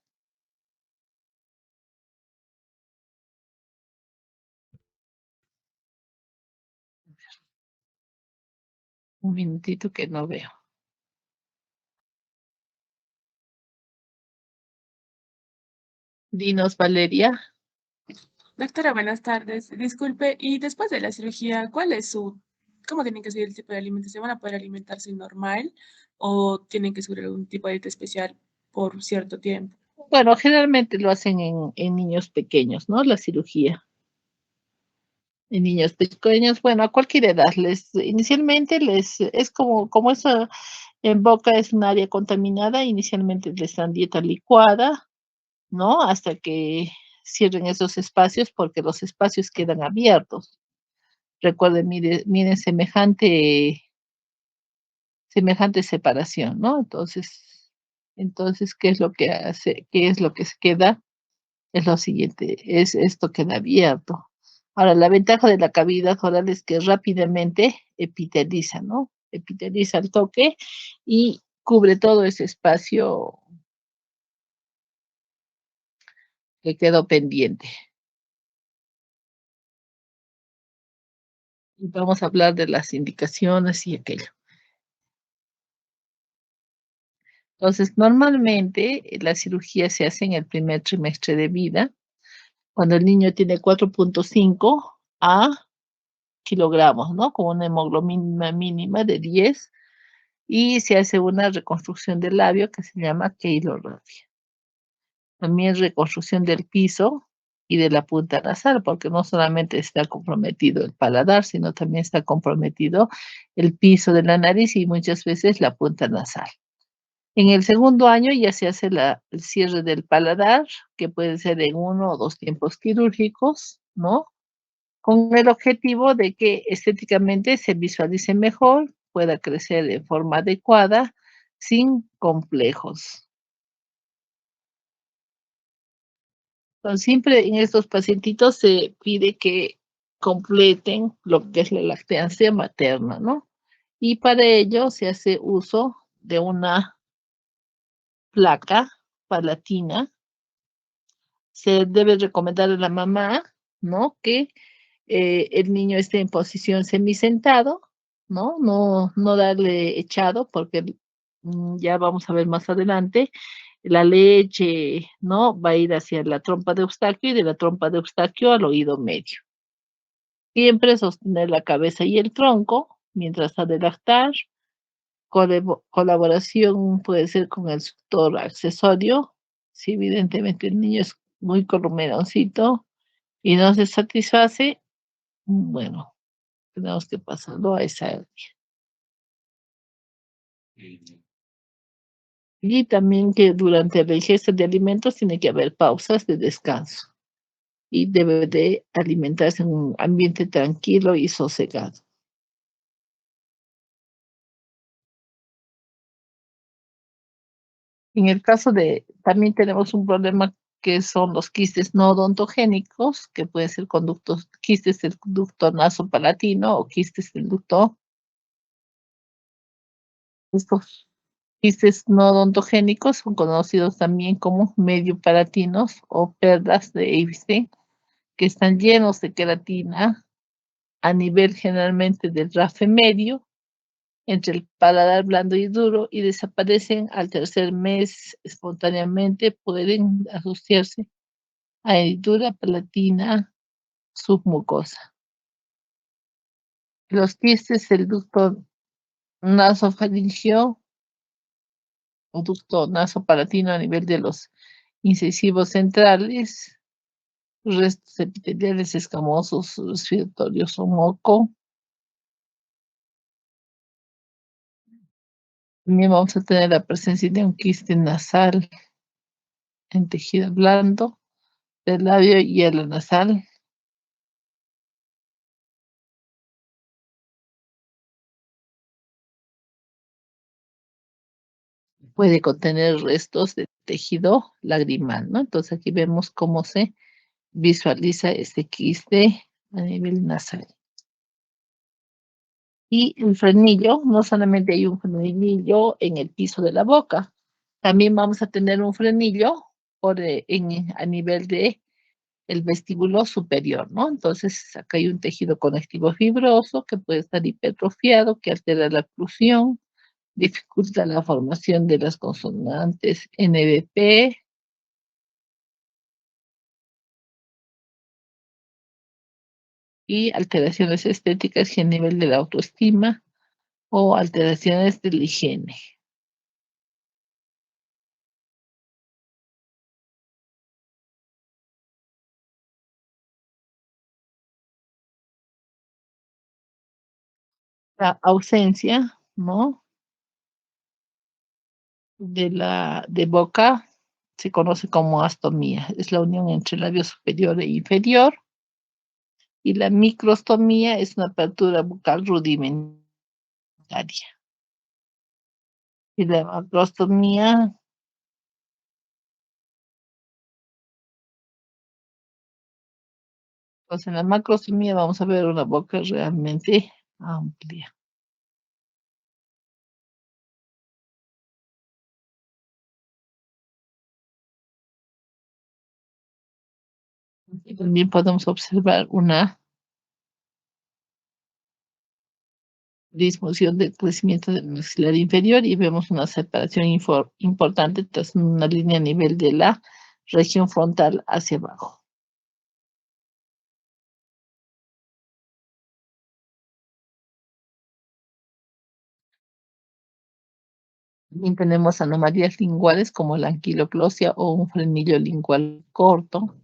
Un minutito que no veo. Dinos, Valeria. Doctora, buenas tardes. Disculpe, y después de la cirugía, ¿cómo tienen que seguir el tipo de alimentación? ¿Van a poder alimentarse normal o tienen que seguir algún tipo de dieta especial por cierto tiempo? Bueno, generalmente lo hacen en niños pequeños, ¿no? La cirugía. En niños pequeños, bueno, a cualquier edad, inicialmente es como eso en boca es un área contaminada, inicialmente les dan dieta licuada, ¿no? Hasta que cierren esos espacios porque los espacios quedan abiertos. Recuerden, miren semejante separación, ¿no? Entonces, ¿qué es lo que hace? ¿Qué es lo que se queda? Es lo siguiente, es esto queda abierto. Ahora, la ventaja de la cavidad oral es que rápidamente epiteliza, ¿no? Epiteliza al toque y cubre todo ese espacio que quedó pendiente. Y vamos a hablar de las indicaciones y aquello. Entonces, normalmente la cirugía se hace en el primer trimestre de vida, cuando el niño tiene 4.5 a kilogramos, ¿no? Con una hemoglobina mínima de 10 y se hace una reconstrucción del labio que se llama keilorradia. También reconstrucción del piso y de la punta nasal, porque no solamente está comprometido el paladar, sino también está comprometido el piso de la nariz y muchas veces la punta nasal. En el segundo año ya se hace el cierre del paladar, que puede ser en 1 o 2 tiempos quirúrgicos, ¿no? Con el objetivo de que estéticamente se visualice mejor, pueda crecer de forma adecuada, sin complejos. Entonces, siempre en estos pacientitos se pide que completen lo que es la lactancia materna, ¿no? Y para ello se hace uso de una placa palatina. Se debe recomendar a la mamá, ¿no? Que el niño esté en posición semisentado, ¿no? No darle echado, porque ya vamos a ver más adelante, la leche, ¿no? Va a ir hacia la trompa de Eustaquio y de la trompa de Eustaquio al oído medio. Siempre sostener la cabeza y el tronco mientras ha de lactar. Colaboración puede ser con el suctor accesorio, si evidentemente el niño es muy colmeroncito y no se satisface, bueno, tenemos que pasarlo a esa área. Y también que durante la ingesta de alimentos tiene que haber pausas de descanso y debe de alimentarse en un ambiente tranquilo y sosegado. En el caso también tenemos un problema que son los quistes no odontogénicos, que pueden ser quistes del ducto nasopalatino o quistes del ducto. Estos quistes no odontogénicos son conocidos también como medio palatinos o perlas de Epstein, que están llenos de queratina a nivel generalmente del rafe medio, entre el paladar blando y duro, y desaparecen al tercer mes espontáneamente, pueden asociarse a hendidura palatina submucosa. Los quistes del ducto nasofaringeo o ducto nasopalatino a nivel de los incisivos centrales, restos epiteliales escamosos, respiratorios o moco. También vamos a tener la presencia de un quiste nasal en tejido blando del labio y el nasal. Puede contener restos de tejido lagrimal, ¿no? Entonces aquí vemos cómo se visualiza este quiste a nivel nasal. Y el frenillo, no solamente hay un frenillo en el piso de la boca, también vamos a tener un frenillo a nivel de el vestíbulo superior, ¿no? Entonces, acá hay un tejido conectivo fibroso que puede estar hipertrofiado, que altera la oclusión, dificulta la formación de las consonantes NBP, y alteraciones estéticas y a nivel de la autoestima o alteraciones de la higiene. La ausencia, ¿no?, de boca se conoce como astomía. Es la unión entre el labio superior e inferior. Y la microstomía es una apertura bucal rudimentaria. Y la macrostomía, pues en la macrostomía vamos a ver una boca realmente amplia. Y también podemos observar una disminución del crecimiento del maxilar inferior y vemos una separación importante tras una línea a nivel de la región frontal hacia abajo. También tenemos anomalías linguales como la anquiloclosia o un frenillo lingual corto,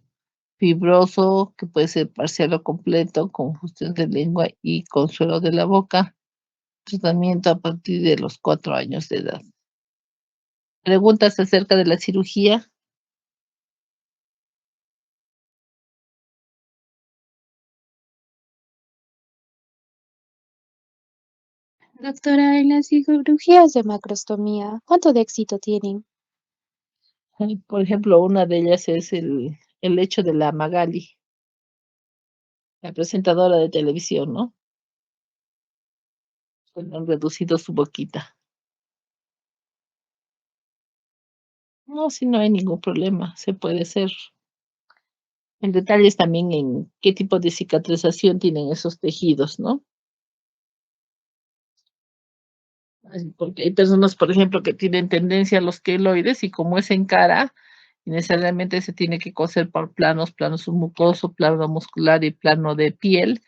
fibroso, que puede ser parcial o completo, confusión de lengua y consuelo de la boca. Tratamiento a partir de los 4 años de edad. Preguntas acerca de la cirugía. Doctora, en las cirugías de macrostomía, ¿cuánto de éxito tienen? Por ejemplo, una de ellas es el hecho de la Magali, la presentadora de televisión, ¿no? Han reducido su boquita. No, si no hay ningún problema, se puede hacer. El detalle es también en qué tipo de cicatrización tienen esos tejidos, ¿no? Porque hay personas, por ejemplo, que tienen tendencia a los queloides y como es en cara, necesariamente se tiene que coser por planos, plano submucoso, plano muscular y plano de piel.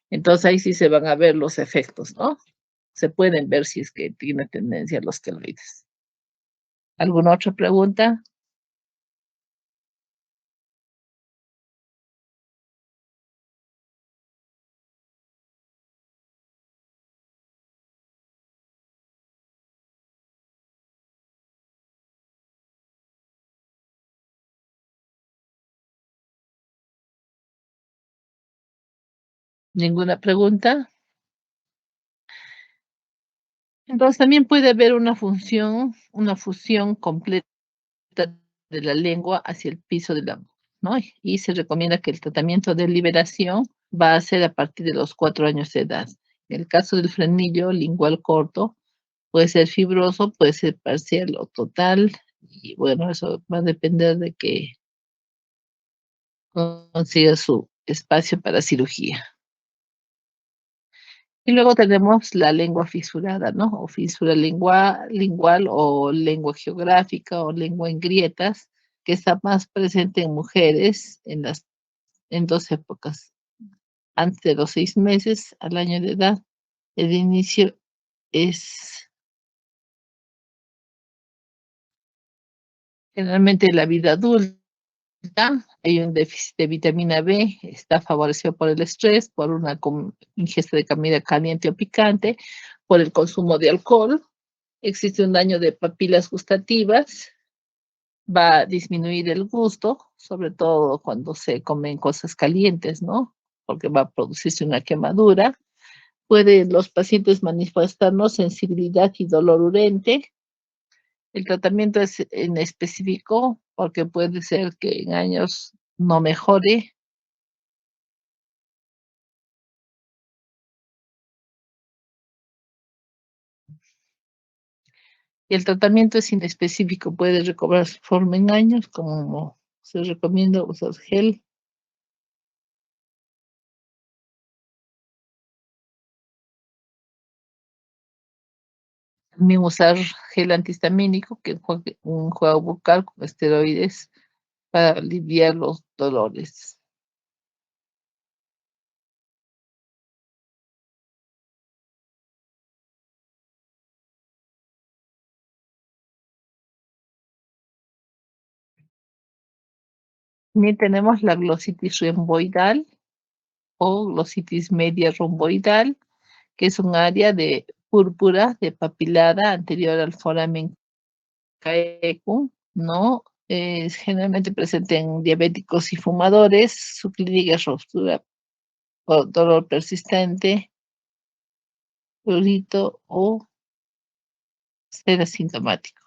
Entonces ahí sí se van a ver los efectos, ¿no? Se pueden ver si es que tiene tendencia a los queloides. ¿Alguna otra pregunta? ¿Ninguna pregunta? Entonces también puede haber una fusión completa de la lengua hacia el piso de la boca, ¿no? Y se recomienda que el tratamiento de liberación va a ser a partir de los 4 años de edad. En el caso del frenillo lingual corto, puede ser fibroso, puede ser parcial o total, y bueno, eso va a depender de que consiga su espacio para cirugía. Y luego tenemos la lengua fisurada, ¿no? O fisura lingual o lengua geográfica o lengua en grietas, que está más presente en mujeres en 2 épocas, antes de los 6 meses al año de edad. El inicio es generalmente la vida adulta. Hay un déficit de vitamina B, está favorecido por el estrés, por una ingesta de comida caliente o picante, por el consumo de alcohol. Existe un daño de papilas gustativas, va a disminuir el gusto, sobre todo cuando se comen cosas calientes, ¿no? Porque va a producirse una quemadura. Pueden los pacientes manifestarnos sensibilidad y dolor urente. El tratamiento es en específico porque puede ser que en años no mejore. Y el tratamiento es inespecífico, puede recobrar su forma en años, como se recomienda usar gel. También usar gel antihistamínico, que un juego bucal con esteroides para aliviar los dolores. También tenemos la glositis romboidal o glositis media romboidal, que es un área de púrpura de papilada anterior al foramen caecum, ¿no? Es generalmente presente en diabéticos y fumadores. Su clínica es ruptura o dolor persistente, prurito o ser asintomático.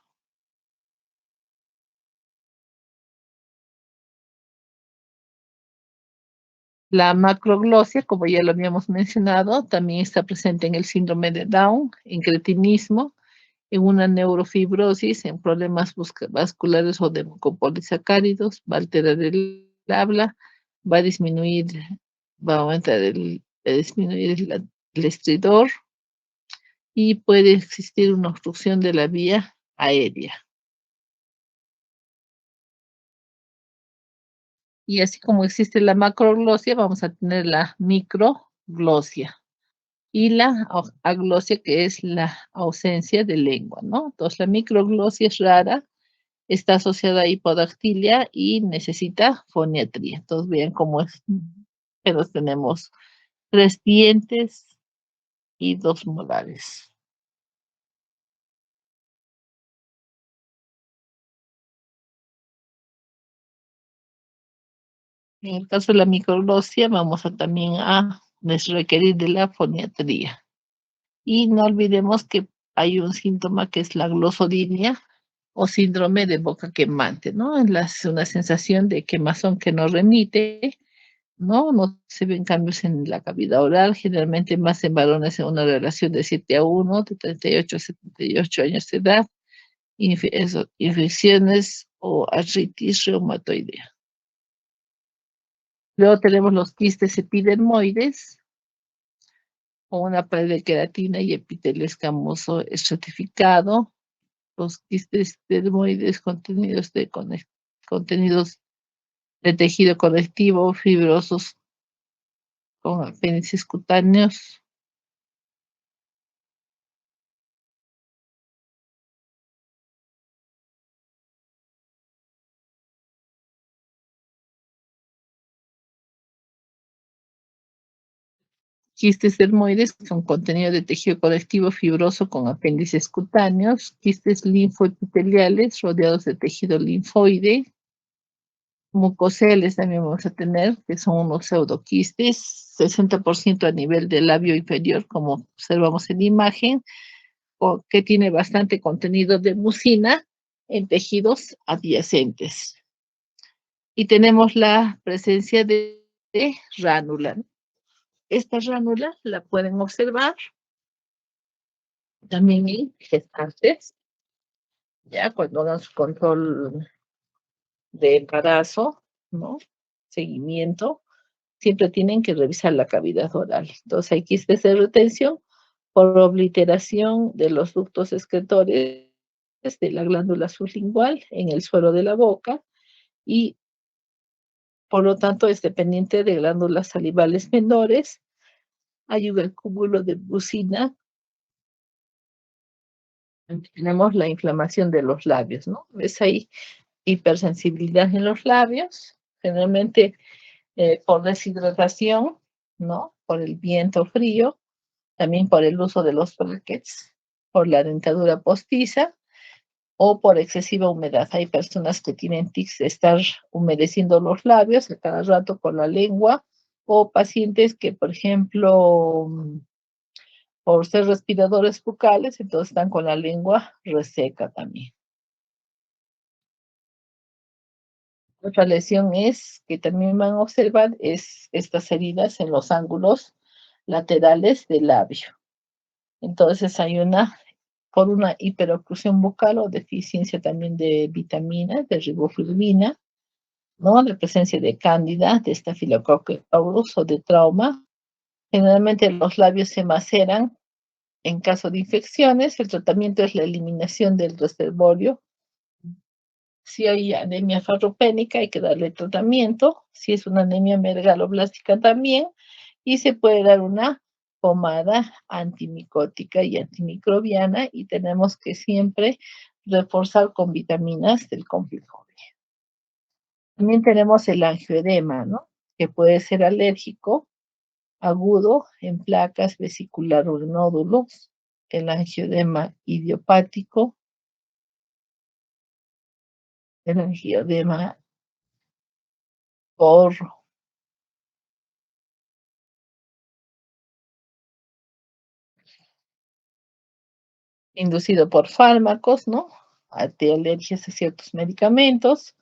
La macroglosia, como ya lo habíamos mencionado, también está presente en el síndrome de Down, en cretinismo, en una neurofibrosis, en problemas vasculares o de mucopolisacáridos, va a alterar el habla, va a disminuir, va a aumentar va a disminuir el estridor y puede existir una obstrucción de la vía aérea. Y así como existe la macroglosia, vamos a tener la microglosia y la aglosia, que es la ausencia de lengua, ¿no? Entonces, la microglosia es rara, está asociada a hipodactilia y necesita foniatría. Entonces, vean cómo es. Pero tenemos 3 dientes y 2 molares. En el caso de la microglosia, vamos a también a requerir de la foniatría. Y no olvidemos que hay un síntoma que es la glosodinia o síndrome de boca quemante, ¿no? Es una sensación de quemazón que no remite, ¿no? No se ven cambios en la cavidad oral, generalmente más en varones en una relación de 7:1, de 38 a 78 años de edad, infecciones o artritis reumatoidea. Luego tenemos los quistes epidermoides, o una pared de queratina y epitelio escamoso estratificado. Los quistes epidermoides contenidos de tejido conectivo, fibrosos con apéndices cutáneos. Quistes dermoides con contenido de tejido conectivo fibroso con apéndices cutáneos, quistes linfoepiteliales rodeados de tejido linfoide, mucoceles también vamos a tener, que son unos pseudoquistes, 60% a nivel del labio inferior, como observamos en la imagen, o que tiene bastante contenido de mucina en tejidos adyacentes. Y tenemos la presencia de ránula. Esta ránula la pueden observar también en gestantes, ya cuando hagan su control de embarazo, ¿no? Seguimiento, siempre tienen que revisar la cavidad oral. Entonces hay quistes de retención por obliteración de los ductos excretores de la glándula sublingual en el suelo de la boca y por lo tanto es dependiente de glándulas salivales menores. Ayuda al cúmulo de mucina. Tenemos la inflamación de los labios, ¿no? ¿Ves ahí? Hipersensibilidad en los labios, generalmente por deshidratación, ¿no? Por el viento frío, también por el uso de los brackets, por la dentadura postiza o por excesiva humedad. Hay personas que tienen tics de estar humedeciendo los labios a cada rato con la lengua, o pacientes que, por ejemplo, por ser respiradores bucales, entonces están con la lengua reseca también. Otra lesión es que también van a observar es estas heridas en los ángulos laterales del labio. Entonces hay por una hiperoclusión bucal o deficiencia también de vitaminas, de riboflavina, ¿no? La presencia de cándida, de Staphylococcus aureus o de trauma. Generalmente los labios se maceran en caso de infecciones. El tratamiento es la eliminación del reservorio. Si hay anemia farropénica, hay que darle tratamiento. Si es una anemia megaloblástica también. Y se puede dar una pomada antimicótica y antimicrobiana. Y tenemos que siempre reforzar con vitaminas del complejo B. También tenemos el angioedema, ¿no? Que puede ser alérgico, agudo, en placas vesicular o nódulos, el angioedema idiopático, el angioedema por inducido por fármacos, ¿no? De alergias a ciertos medicamentos.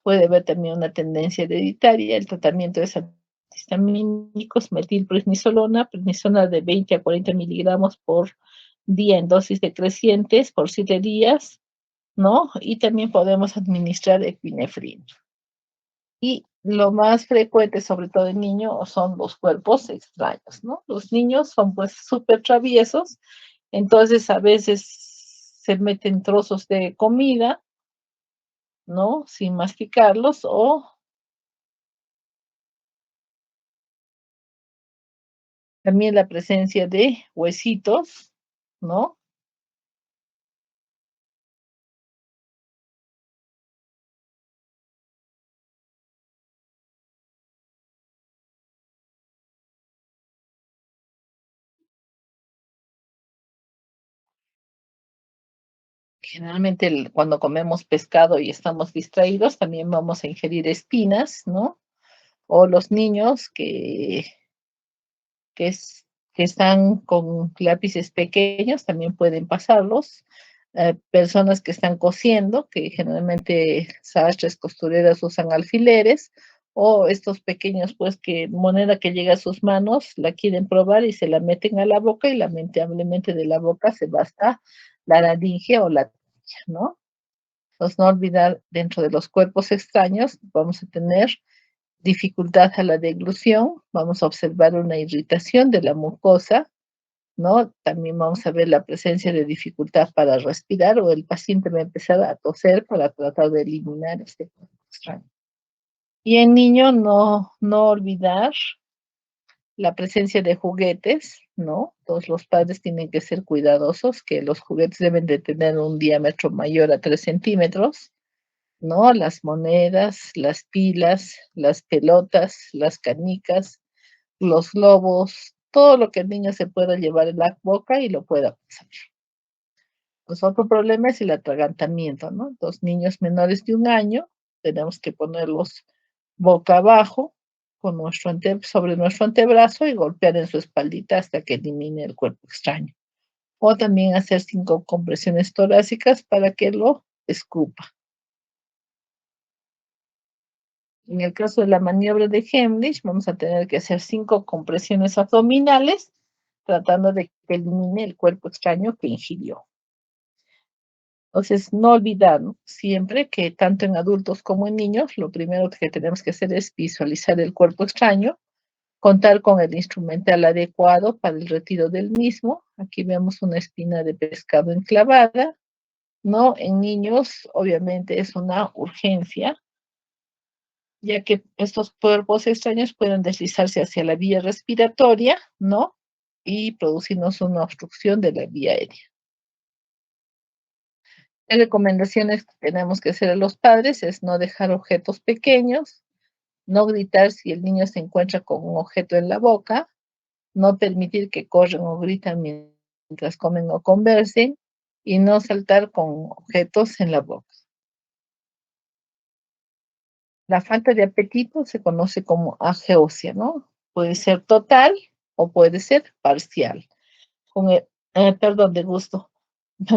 Puede haber también una tendencia hereditaria. El tratamiento es antihistamínicos, metilprednisolona, prednisona de 20 a 40 miligramos por día en dosis decrecientes por 7 días, ¿no? Y también podemos administrar epinefrina. Y lo más frecuente, sobre todo en niños, son los cuerpos extraños, ¿no? Los niños son pues súper traviesos, entonces a veces se meten trozos de comida, ¿no? Sin masticarlos, o también la presencia de huesitos, ¿no? Generalmente cuando comemos pescado y estamos distraídos, también vamos a ingerir espinas, ¿no? O los niños que, es, que están con lápices pequeños también pueden pasarlos. Personas que están cosiendo, que generalmente sastres, costureras usan alfileres, o estos pequeños, pues, que moneda que llega a sus manos, la quieren probar y se la meten a la boca y lamentablemente de la boca se va hasta la laringe o la tráquea, ¿no? Entonces, no olvidar, dentro de los cuerpos extraños, vamos a tener dificultad a la deglución, vamos a observar una irritación de la mucosa, ¿no? También vamos a ver la presencia de dificultad para respirar, o el paciente va a empezar a toser para tratar de eliminar este cuerpo extraño. Y en niño no olvidar la presencia de juguetes, ¿no? Todos los padres tienen que ser cuidadosos, que los juguetes deben de tener un diámetro mayor a 3 centímetros, ¿no? Las monedas, las pilas, las pelotas, las canicas, los globos, todo lo que el niño se pueda llevar en la boca y lo pueda pasar. Pues otro problema es el atragantamiento, ¿no? Los niños menores de 1 año tenemos que ponerlos boca abajo con sobre nuestro antebrazo y golpear en su espaldita hasta que elimine el cuerpo extraño. O también hacer 5 compresiones torácicas para que lo escupa. En el caso de la maniobra de Heimlich, vamos a tener que hacer 5 compresiones abdominales, tratando de que elimine el cuerpo extraño que ingirió. Entonces, no olvidar, ¿no?, siempre que tanto en adultos como en niños, lo primero que tenemos que hacer es visualizar el cuerpo extraño, contar con el instrumental adecuado para el retiro del mismo. Aquí vemos una espina de pescado enclavada, ¿no? En niños, obviamente, es una urgencia, ya que estos cuerpos extraños pueden deslizarse hacia la vía respiratoria, ¿no? Y producirnos una obstrucción de la vía aérea. Las recomendaciones que tenemos que hacer a los padres es no dejar objetos pequeños, no gritar si el niño se encuentra con un objeto en la boca, no permitir que corran o gritan mientras comen o conversen, y no saltar con objetos en la boca. La falta de apetito se conoce como ageusia, ¿no? Puede ser total o puede ser parcial. Perdón, de gusto.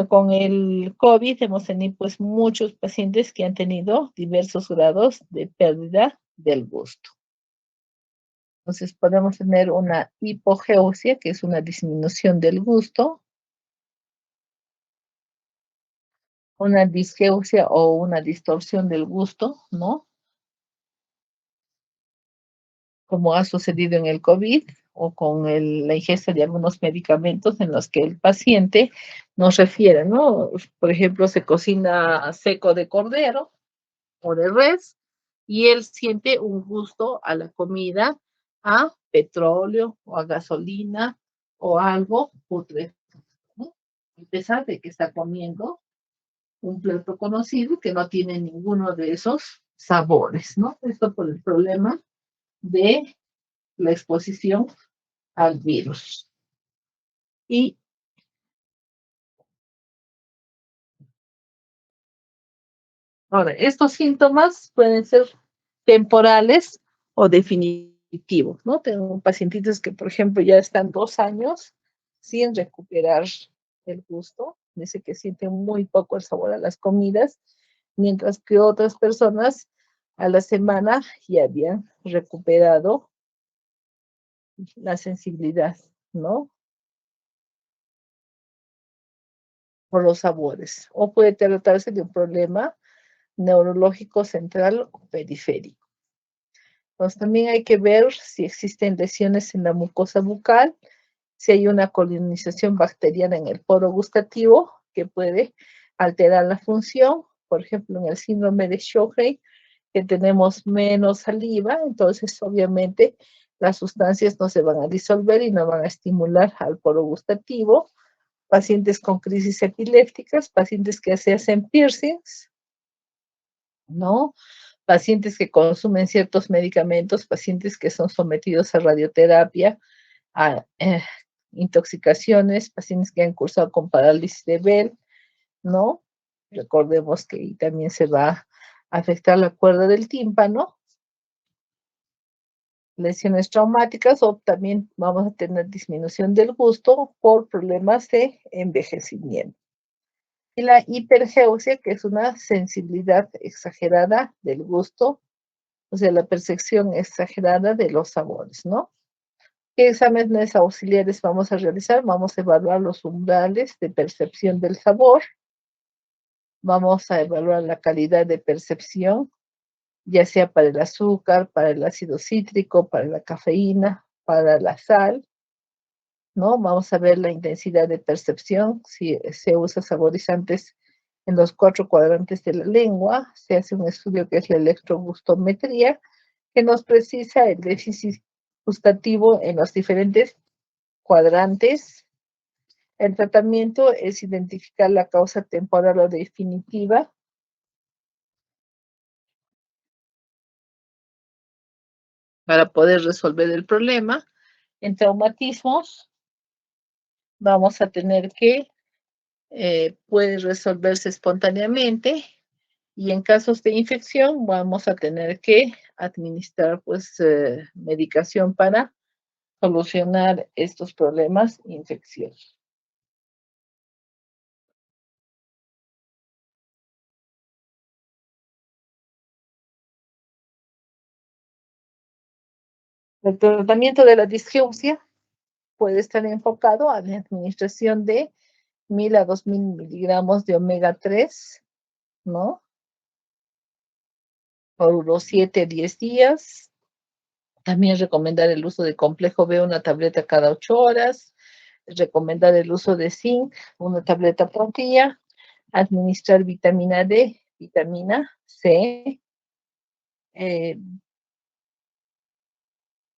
Con el COVID hemos tenido pues muchos pacientes que han tenido diversos grados de pérdida del gusto. Entonces podemos tener una hipogeusia, que es una disminución del gusto, una disgeusia o una distorsión del gusto, ¿no? Como ha sucedido en el COVID o con la ingesta de algunos medicamentos en los que el paciente nos refiere, ¿no? Por ejemplo, se cocina seco de cordero o de res y él siente un gusto a la comida, a petróleo o a gasolina o algo putrefacto, ¿no? A pesar de que está comiendo un plato conocido que no tiene ninguno de esos sabores, ¿no? Esto por el problema de la exposición al virus. Y ahora, estos síntomas pueden ser temporales o definitivos, ¿no? Tengo pacientitos que, por ejemplo, ya están 2 años sin recuperar el gusto, dice que sienten muy poco el sabor a las comidas, mientras que otras personas a la semana ya habían recuperado la sensibilidad, ¿no? Por los sabores. O puede tratarse de un problema neurológico central o periférico. Entonces también hay que ver si existen lesiones en la mucosa bucal, si hay una colonización bacteriana en el poro gustativo que puede alterar la función. Por ejemplo, en el síndrome de Sjögren, que tenemos menos saliva, entonces obviamente las sustancias no se van a disolver y no van a estimular al poro gustativo. Pacientes con crisis epilépticas, pacientes que se hacen piercings, ¿no? Pacientes que consumen ciertos medicamentos, pacientes que son sometidos a radioterapia, a intoxicaciones, pacientes que han cursado con parálisis de Bell, ¿no? Recordemos que también se va a afectar la cuerda del tímpano, lesiones traumáticas, o también vamos a tener disminución del gusto por problemas de envejecimiento. Y la hipergeusia, que es una sensibilidad exagerada del gusto, o sea, la percepción exagerada de los sabores, ¿no? ¿Qué exámenes auxiliares vamos a realizar? Vamos a evaluar los umbrales de percepción del sabor. Vamos a evaluar la calidad de percepción, ya sea para el azúcar, para el ácido cítrico, para la cafeína, para la sal, ¿no? Vamos a ver la intensidad de percepción, si se usa saborizantes en los 4 cuadrantes de la lengua. Se hace un estudio que es la electrogustometría, que nos precisa el déficit gustativo en los diferentes cuadrantes. El tratamiento es identificar la causa temporal o definitiva. Para poder resolver el problema. En traumatismos vamos a tener que puede resolverse espontáneamente, y en casos de infección vamos a tener que administrar pues medicación para solucionar estos problemas infecciosos. El tratamiento de la disgeusia puede estar enfocado a la administración de 1000 a 2000 miligramos de omega 3, ¿no? Por unos 7 a 10 días. También recomendar el uso de complejo B, una tableta cada 8 horas. Recomendar el uso de zinc, una tableta por día. Administrar vitamina D, vitamina C.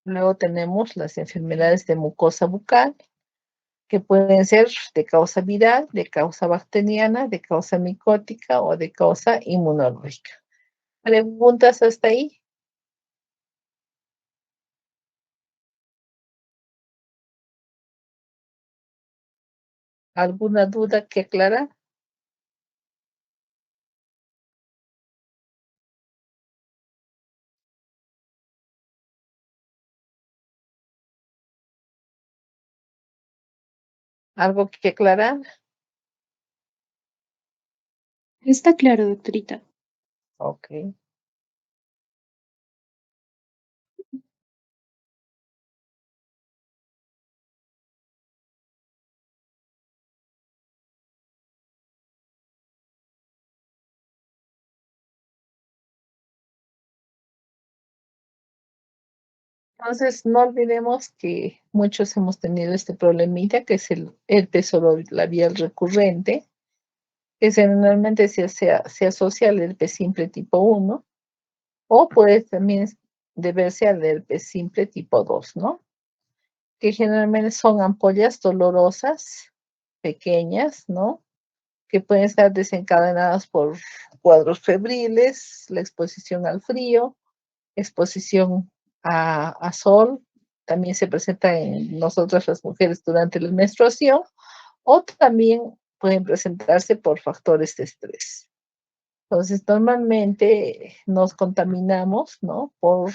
Luego tenemos las enfermedades de mucosa bucal, que pueden ser de causa viral, de causa bacteriana, de causa micótica o de causa inmunológica. ¿Preguntas hasta ahí? ¿Alguna duda que aclarar? ¿Algo que aclarar? Está claro, doctorita. Ok. Entonces, no olvidemos que muchos hemos tenido este problemita, que es el herpes labial recurrente, que generalmente se asocia al herpes simple tipo 1, o puede también deberse al herpes simple tipo 2, ¿no? Que generalmente son ampollas dolorosas, pequeñas, ¿no? que pueden estar desencadenadas por cuadros febriles, la exposición al frío, exposición a sol, también se presenta en nosotras las mujeres durante la menstruación, o también pueden presentarse por factores de estrés. Entonces, normalmente nos contaminamos, ¿no? Por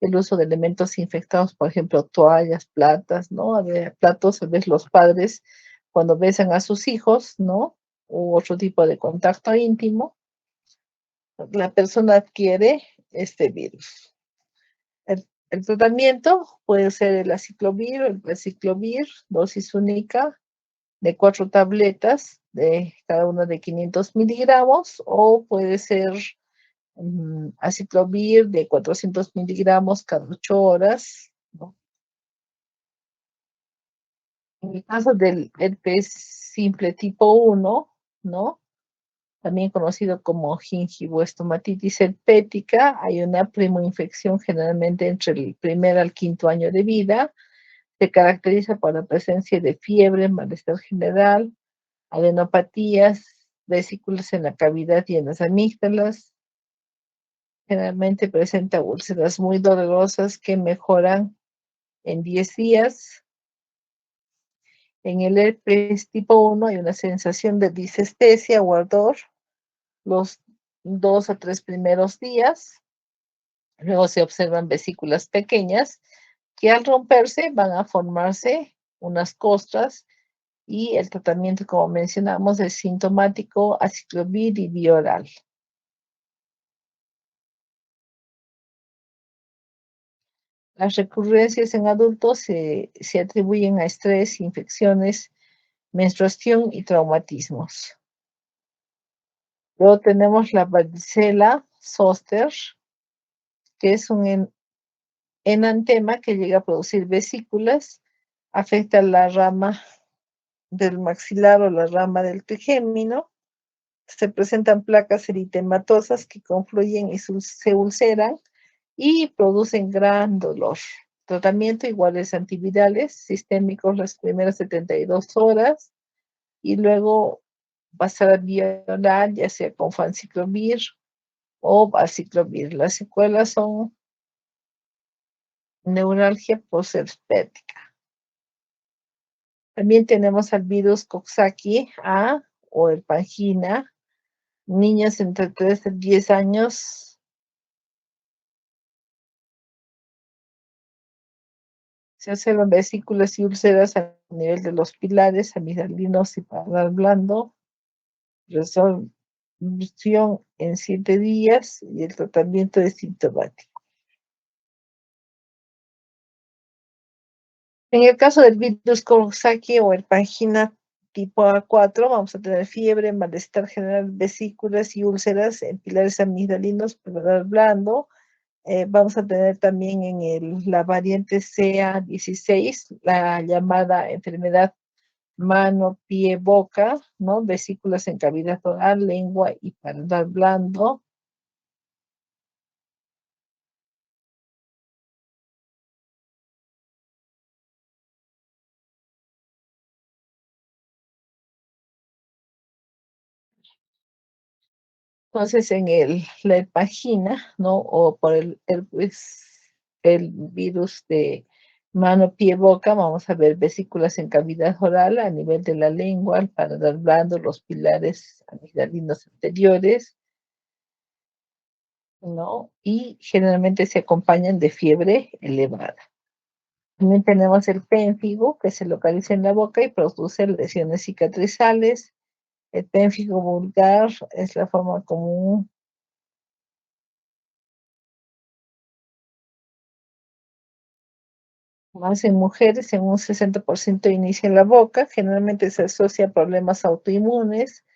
el uso de elementos infectados, por ejemplo, toallas, platos, ¿no? Platos, a veces los padres cuando besan a sus hijos, ¿no? U otro tipo de contacto íntimo, la persona adquiere este virus. El tratamiento puede ser el aciclovir o el aciclovir, dosis única de 4 tabletas, de cada una de 500 miligramos, o puede ser aciclovir de 400 miligramos cada 8 horas, ¿no? En el caso del herpes simple tipo 1, ¿no? También conocido como gingivoestomatitis herpética, hay una primoinfección generalmente entre el primer al quinto año de vida. Se caracteriza por la presencia de fiebre, malestar general, adenopatías, vesículas en la cavidad y en las amígdalas. Generalmente presenta úlceras muy dolorosas que mejoran en 10 días. En el herpes tipo 1 hay una sensación de disestesia o ardor los 2 a 3 primeros días. Luego se observan vesículas pequeñas que al romperse van a formarse unas costras y el tratamiento, como mencionamos, es sintomático, aciclovir y vía oral. Las recurrencias en adultos se atribuyen a estrés, infecciones, menstruación y traumatismos. Luego tenemos la varicela zoster, que es un enantema que llega a producir vesículas, afecta la rama del maxilar o la rama del trigémino. Se presentan placas eritematosas que confluyen y se ulceran y producen gran dolor. Tratamiento iguales antivirales sistémicos las primeras 72 horas y luego pasar a vía oral, ya sea con fanciclovir o aciclovir. Las secuelas son neuralgia postherpética. También tenemos al virus Coxsackie-A o el pangina. Niños entre 3 y 10 años se observan vesículas y úlceras a nivel de los pilares amigdalinos y paladar blando. Resolución en 7 días y el tratamiento es sintomático. En el caso del virus Coxsackie o el pangina tipo A4, vamos a tener fiebre, malestar general, vesículas y úlceras en pilares amigdalinos, paladar blando. Vamos a tener también en la variante CA16, la llamada enfermedad mano, pie, boca, ¿no? Vesículas en cavidad oral, lengua y paladar blando. Entonces, la vagina, ¿no? O por el virus de mano, pie, boca, vamos a ver vesículas en cavidad oral a nivel de la lengua, el paladar blando, los pilares amigdalinos anteriores, ¿no? Y generalmente se acompañan de fiebre elevada. También tenemos el pénfigo, que se localiza en la boca y produce lesiones cicatrizales. El pénfigo vulgar es la forma común. Más en mujeres, en un 60% inicia en la boca, generalmente se asocia a problemas autoinmunes,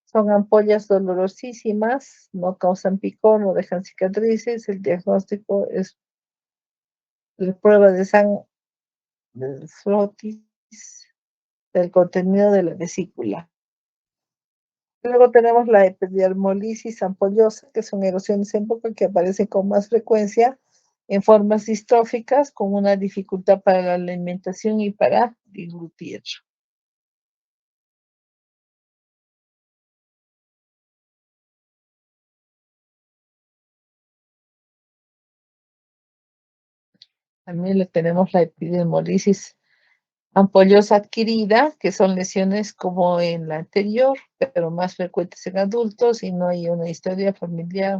son ampollas dolorosísimas, no causan picor, no dejan cicatrices, el diagnóstico es la prueba de sangre del frotis del contenido de la vesícula. Luego tenemos la epidermolisis ampollosa, que son erosiones en boca que aparecen con más frecuencia en formas distróficas, con una dificultad para la alimentación y para deglutir. También le tenemos la epidermolisis ampollosa adquirida, que son lesiones como en la anterior, pero más frecuentes en adultos y no hay una historia familiar.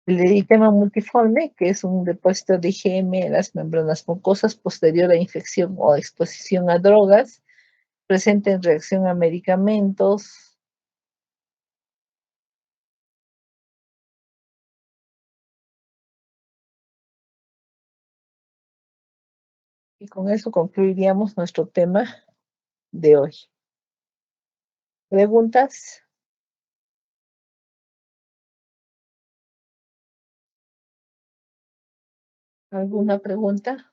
El eritema multiforme, que es un depósito de IgM en las membranas mucosas posterior a infección o exposición a drogas, presente en reacción a medicamentos. Y con eso concluiríamos nuestro tema de hoy. ¿Preguntas? ¿Alguna pregunta?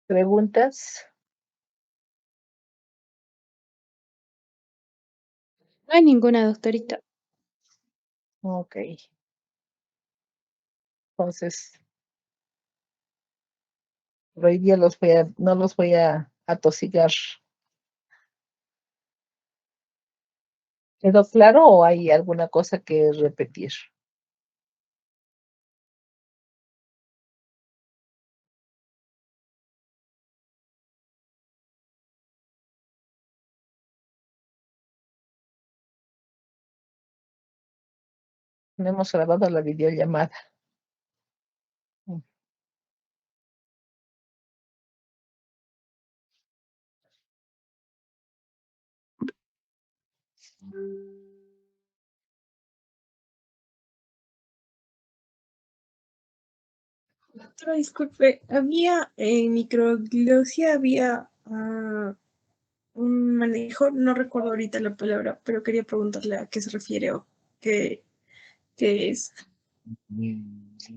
¿Preguntas? No hay ninguna, doctorita. Ok. Entonces, hoy día no los voy a atosigar. ¿Quedó claro o hay alguna cosa que repetir? No hemos grabado la videollamada. Doctora, disculpe, había en microglosia, había un manejo, no recuerdo ahorita la palabra, pero quería preguntarle a qué se refiere o qué, qué es.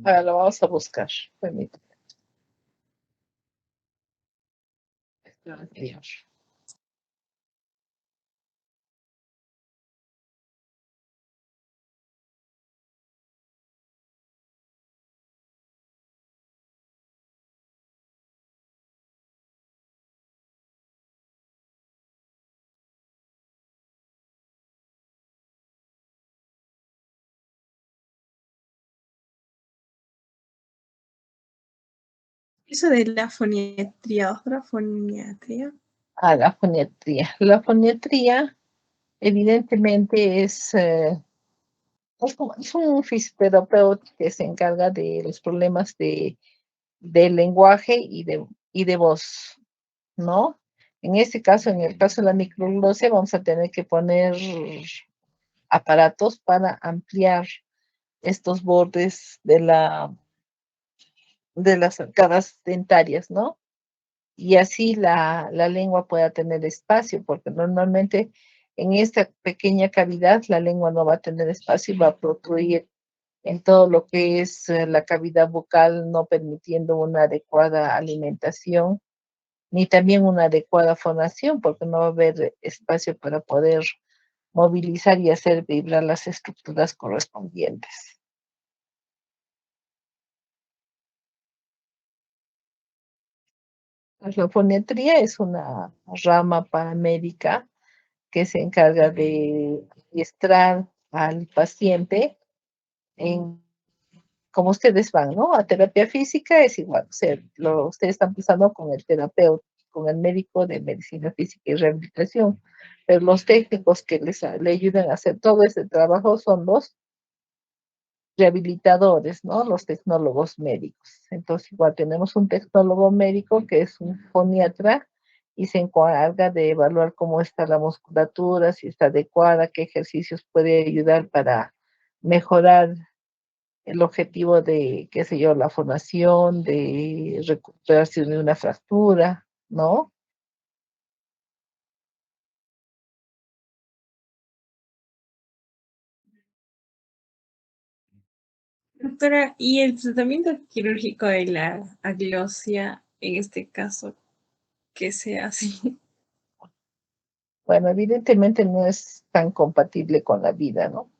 Ahora lo vamos a buscar. Permítame. Anterior. Eso de la foniatría, otra foniatría. La foniatría. La foniatría, evidentemente, es un fisioterapeuta que se encarga de los problemas del lenguaje y de voz, ¿no? En este caso, en el caso de la microglosia, vamos a tener que poner aparatos para ampliar estos bordes de las arcadas dentarias, ¿no? Y así la lengua pueda tener espacio, porque normalmente en esta pequeña cavidad la lengua no va a tener espacio y va a protruir en todo lo que es la cavidad bucal, no permitiendo una adecuada alimentación, ni también una adecuada fonación, porque no va a haber espacio para poder movilizar y hacer vibrar las estructuras correspondientes. La foniatría es una rama paramédica que se encarga de adiestrar al paciente en como ustedes van, ¿no? A terapia física es igual, o sea, ustedes están pensando con el terapeuta, con el médico de medicina física y rehabilitación, pero los técnicos que le ayudan a hacer todo ese trabajo son los rehabilitadores, ¿no? Los tecnólogos médicos. Entonces, igual tenemos un tecnólogo médico que es un foniatra y se encarga de evaluar cómo está la musculatura, si está adecuada, qué ejercicios puede ayudar para mejorar el objetivo de, qué sé yo, la fonación, de recuperación de una fractura, ¿no? Doctora, ¿y el tratamiento quirúrgico de la aglosia, en este caso, qué se hace? Bueno, evidentemente no es tan compatible con la vida, ¿no?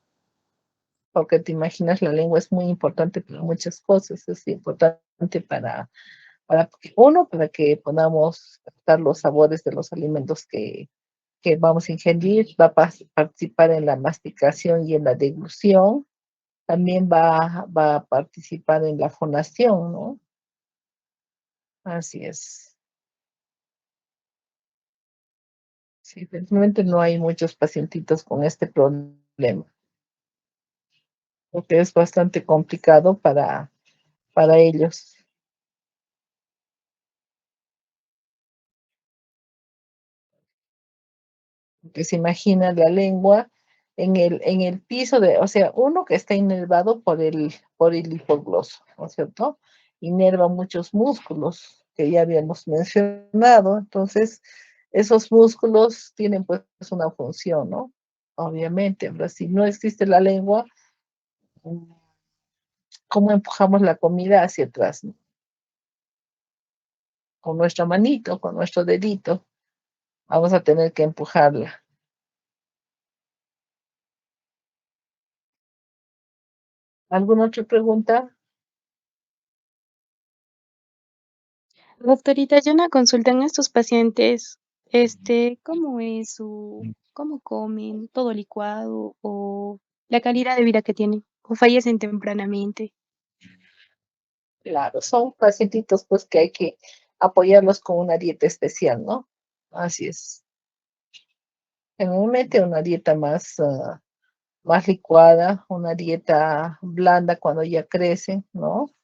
Porque te imaginas, la lengua es muy importante para muchas cosas. Es importante para que podamos captar los sabores de los alimentos que vamos a ingerir, va a participar en la masticación y en la deglución, también va a participar en la fonación, ¿no? Así es. Sí, efectivamente no hay muchos pacientitos con este problema, porque es bastante complicado para ellos. Que se imagina la lengua en el piso o sea, uno que está inervado por el hipogloso, ¿no es cierto? Inerva muchos músculos que ya habíamos mencionado, entonces esos músculos tienen pues una función, ¿no? Obviamente, pero si no existe la lengua, ¿cómo empujamos la comida hacia atrás, no? Con nuestra manito, con nuestro dedito, vamos a tener que empujarla. ¿Alguna otra pregunta? Doctorita, yo una consulta en estos pacientes, ¿cómo es cómo comen, todo licuado o la calidad de vida que tienen? ¿O fallecen tempranamente? Claro, son pacientitos pues que hay que apoyarlos con una dieta especial, ¿no? Así es. Generalmente una dieta más licuada, una dieta blanda cuando ya crecen, ¿no? O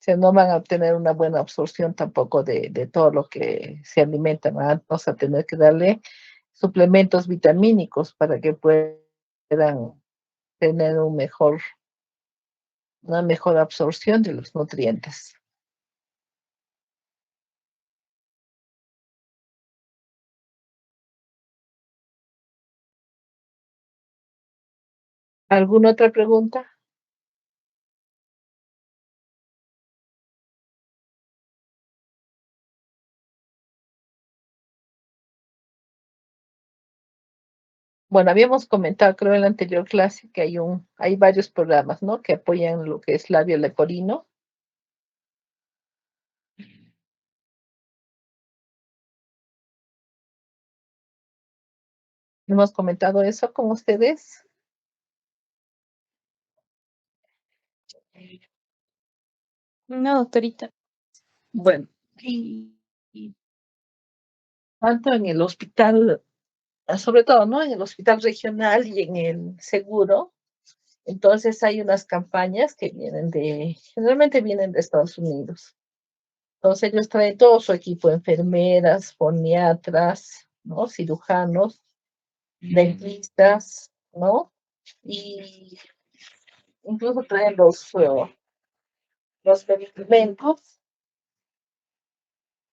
sea, no van a obtener una buena absorción tampoco de todo lo que se alimentan. Vamos a tener que darle suplementos vitamínicos para que puedan tener una mejor absorción de los nutrientes. ¿Alguna otra pregunta? Bueno, habíamos comentado, creo, en la anterior clase que hay varios programas, ¿no? Que apoyan lo que es labio leporino. Hemos comentado eso con ustedes. No, doctorita. Bueno, y tanto en el hospital, sobre todo, ¿no? En el hospital regional y en el seguro. Entonces hay unas campañas que generalmente vienen de Estados Unidos. Entonces ellos traen todo su equipo, enfermeras, foniatras, ¿no? Cirujanos, dentistas, ¿no? Y incluso traen los medicamentos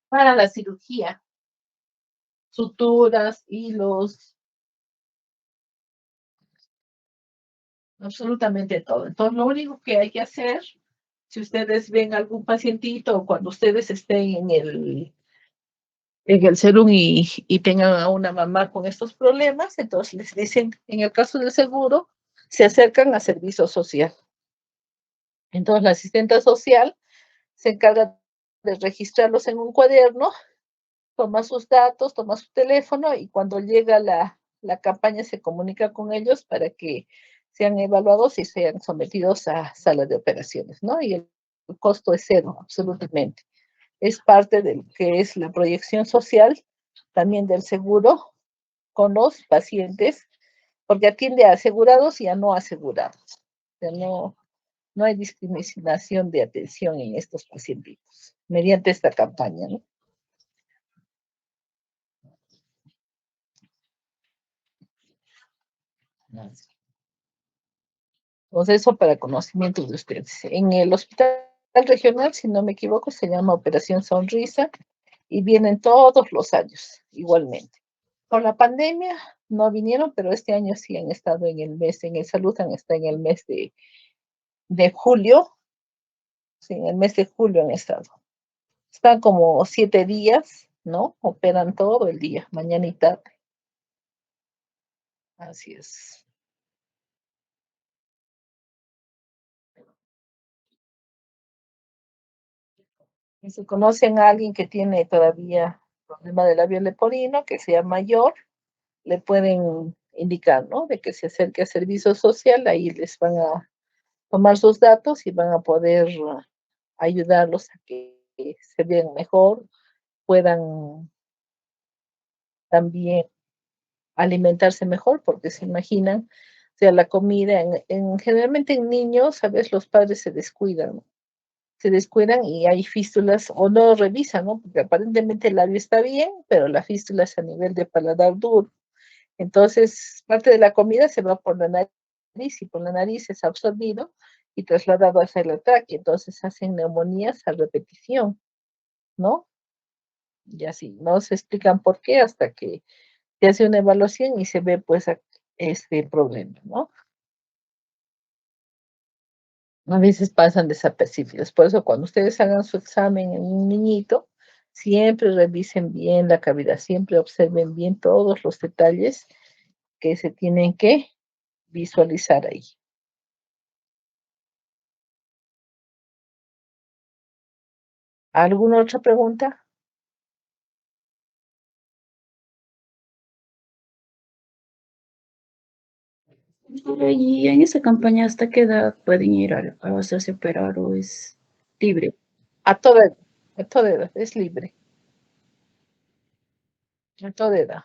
para la cirugía, suturas, hilos, absolutamente todo. Entonces, lo único que hay que hacer, si ustedes ven algún pacientito o cuando ustedes estén en el serum y tengan a una mamá con estos problemas, entonces les dicen, en el caso del seguro, se acercan a servicio social. Entonces, la asistente social se encarga de registrarlos en un cuaderno, toma sus datos, toma su teléfono y cuando llega la campaña se comunica con ellos para que sean evaluados y sean sometidos a sala de operaciones, ¿no? Y el costo es cero, absolutamente. Es parte de lo que es la proyección social, también del seguro con los pacientes, porque atiende a asegurados y a no asegurados. O sea, no hay discriminación de atención en estos pacientes mediante esta campaña, ¿no? Entonces, eso para conocimiento de ustedes. En el hospital regional, si no me equivoco, se llama Operación Sonrisa y vienen todos los años, igualmente. Con la pandemia no vinieron, pero este año sí han estado en el salud han estado en el mes de julio, sí, en el mes de julio han estado. Están como 7 días, ¿no? Operan todo el día, mañana y tarde. Así es. Y si conocen a alguien que tiene todavía problema de labio leporino, que sea mayor, le pueden indicar, ¿no? De que se acerque a servicio social, ahí les van a tomar sus datos y van a poder ayudarlos a que se vean mejor, puedan también alimentarse mejor, porque se imaginan, o sea, la comida, generalmente en niños, a veces los padres se descuidan, ¿no? Se descuidan y hay fístulas o no revisan, ¿no? Porque aparentemente el labio está bien, pero la fístula es a nivel de paladar duro. Entonces, parte de la comida se va por la nariz y por la nariz es absorbido y trasladado hacia la tráquea. Entonces hacen neumonías a repetición, ¿no? Y así, no se explican por qué hasta que se hace una evaluación y se ve pues este problema, ¿no? A veces pasan desapercibidos. Por eso cuando ustedes hagan su examen en un niñito, siempre revisen bien la cavidad, siempre observen bien todos los detalles que se tienen que visualizar ahí. ¿Alguna otra pregunta? Y en esa campaña, ¿hasta qué edad pueden ir a hacerse operar o es libre? A toda edad, a toda edad, es libre. A toda edad.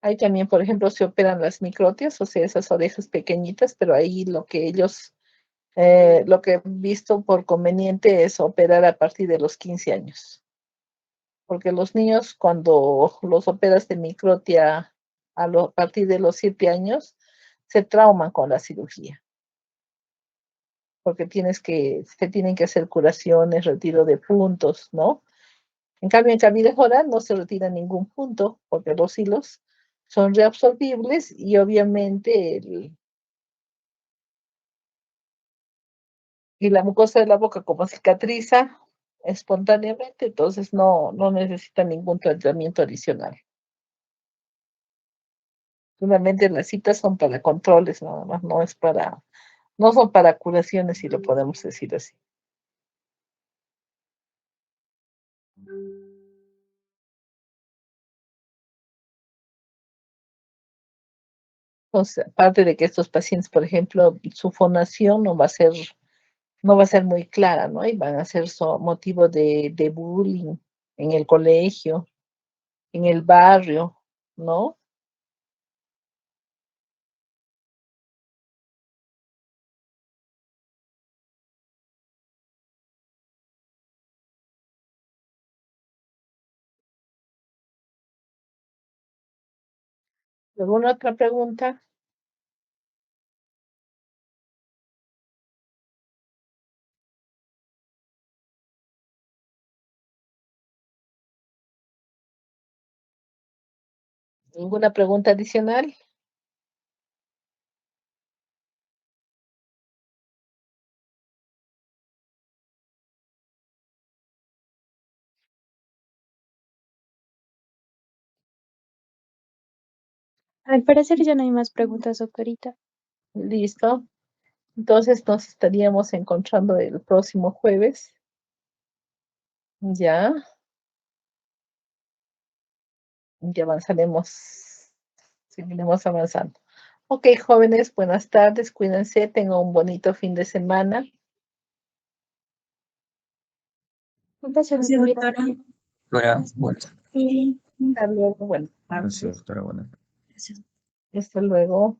Ahí también, por ejemplo, se operan las microtias, o sea, esas orejas pequeñitas, pero ahí lo que lo que he visto por conveniente es operar a partir de los 15 años. Porque los niños, cuando los operas de microtia a partir de los 7 años, se trauman con la cirugía. Porque se tienen que hacer curaciones, retiro de puntos, ¿no? En cambio, en cavidad oral no se retira ningún punto, porque los hilos son reabsorbibles y obviamente y la mucosa de la boca como cicatriza espontáneamente, entonces no necesita ningún tratamiento adicional. Finalmente las citas son para controles nada más, no son para curaciones, si lo podemos decir así. Entonces, aparte de que estos pacientes, por ejemplo, su fonación no va a ser muy clara, ¿no? Y van a ser motivo de bullying en el colegio, en el barrio, ¿no? ¿Alguna otra pregunta? ¿Ninguna pregunta adicional? Al parecer ya no hay más preguntas, doctorita. Listo. Entonces nos estaríamos encontrando el próximo jueves. Ya, ya avanzaremos, seguiremos avanzando. Ok, jóvenes, buenas tardes, cuídense, tengan un bonito fin de semana. Gracias, Gracias, doctorita. doctora. Doctora, bueno, Sí. Hasta luego, bueno, gracias, doctora, buenas. Gracias. hasta luego.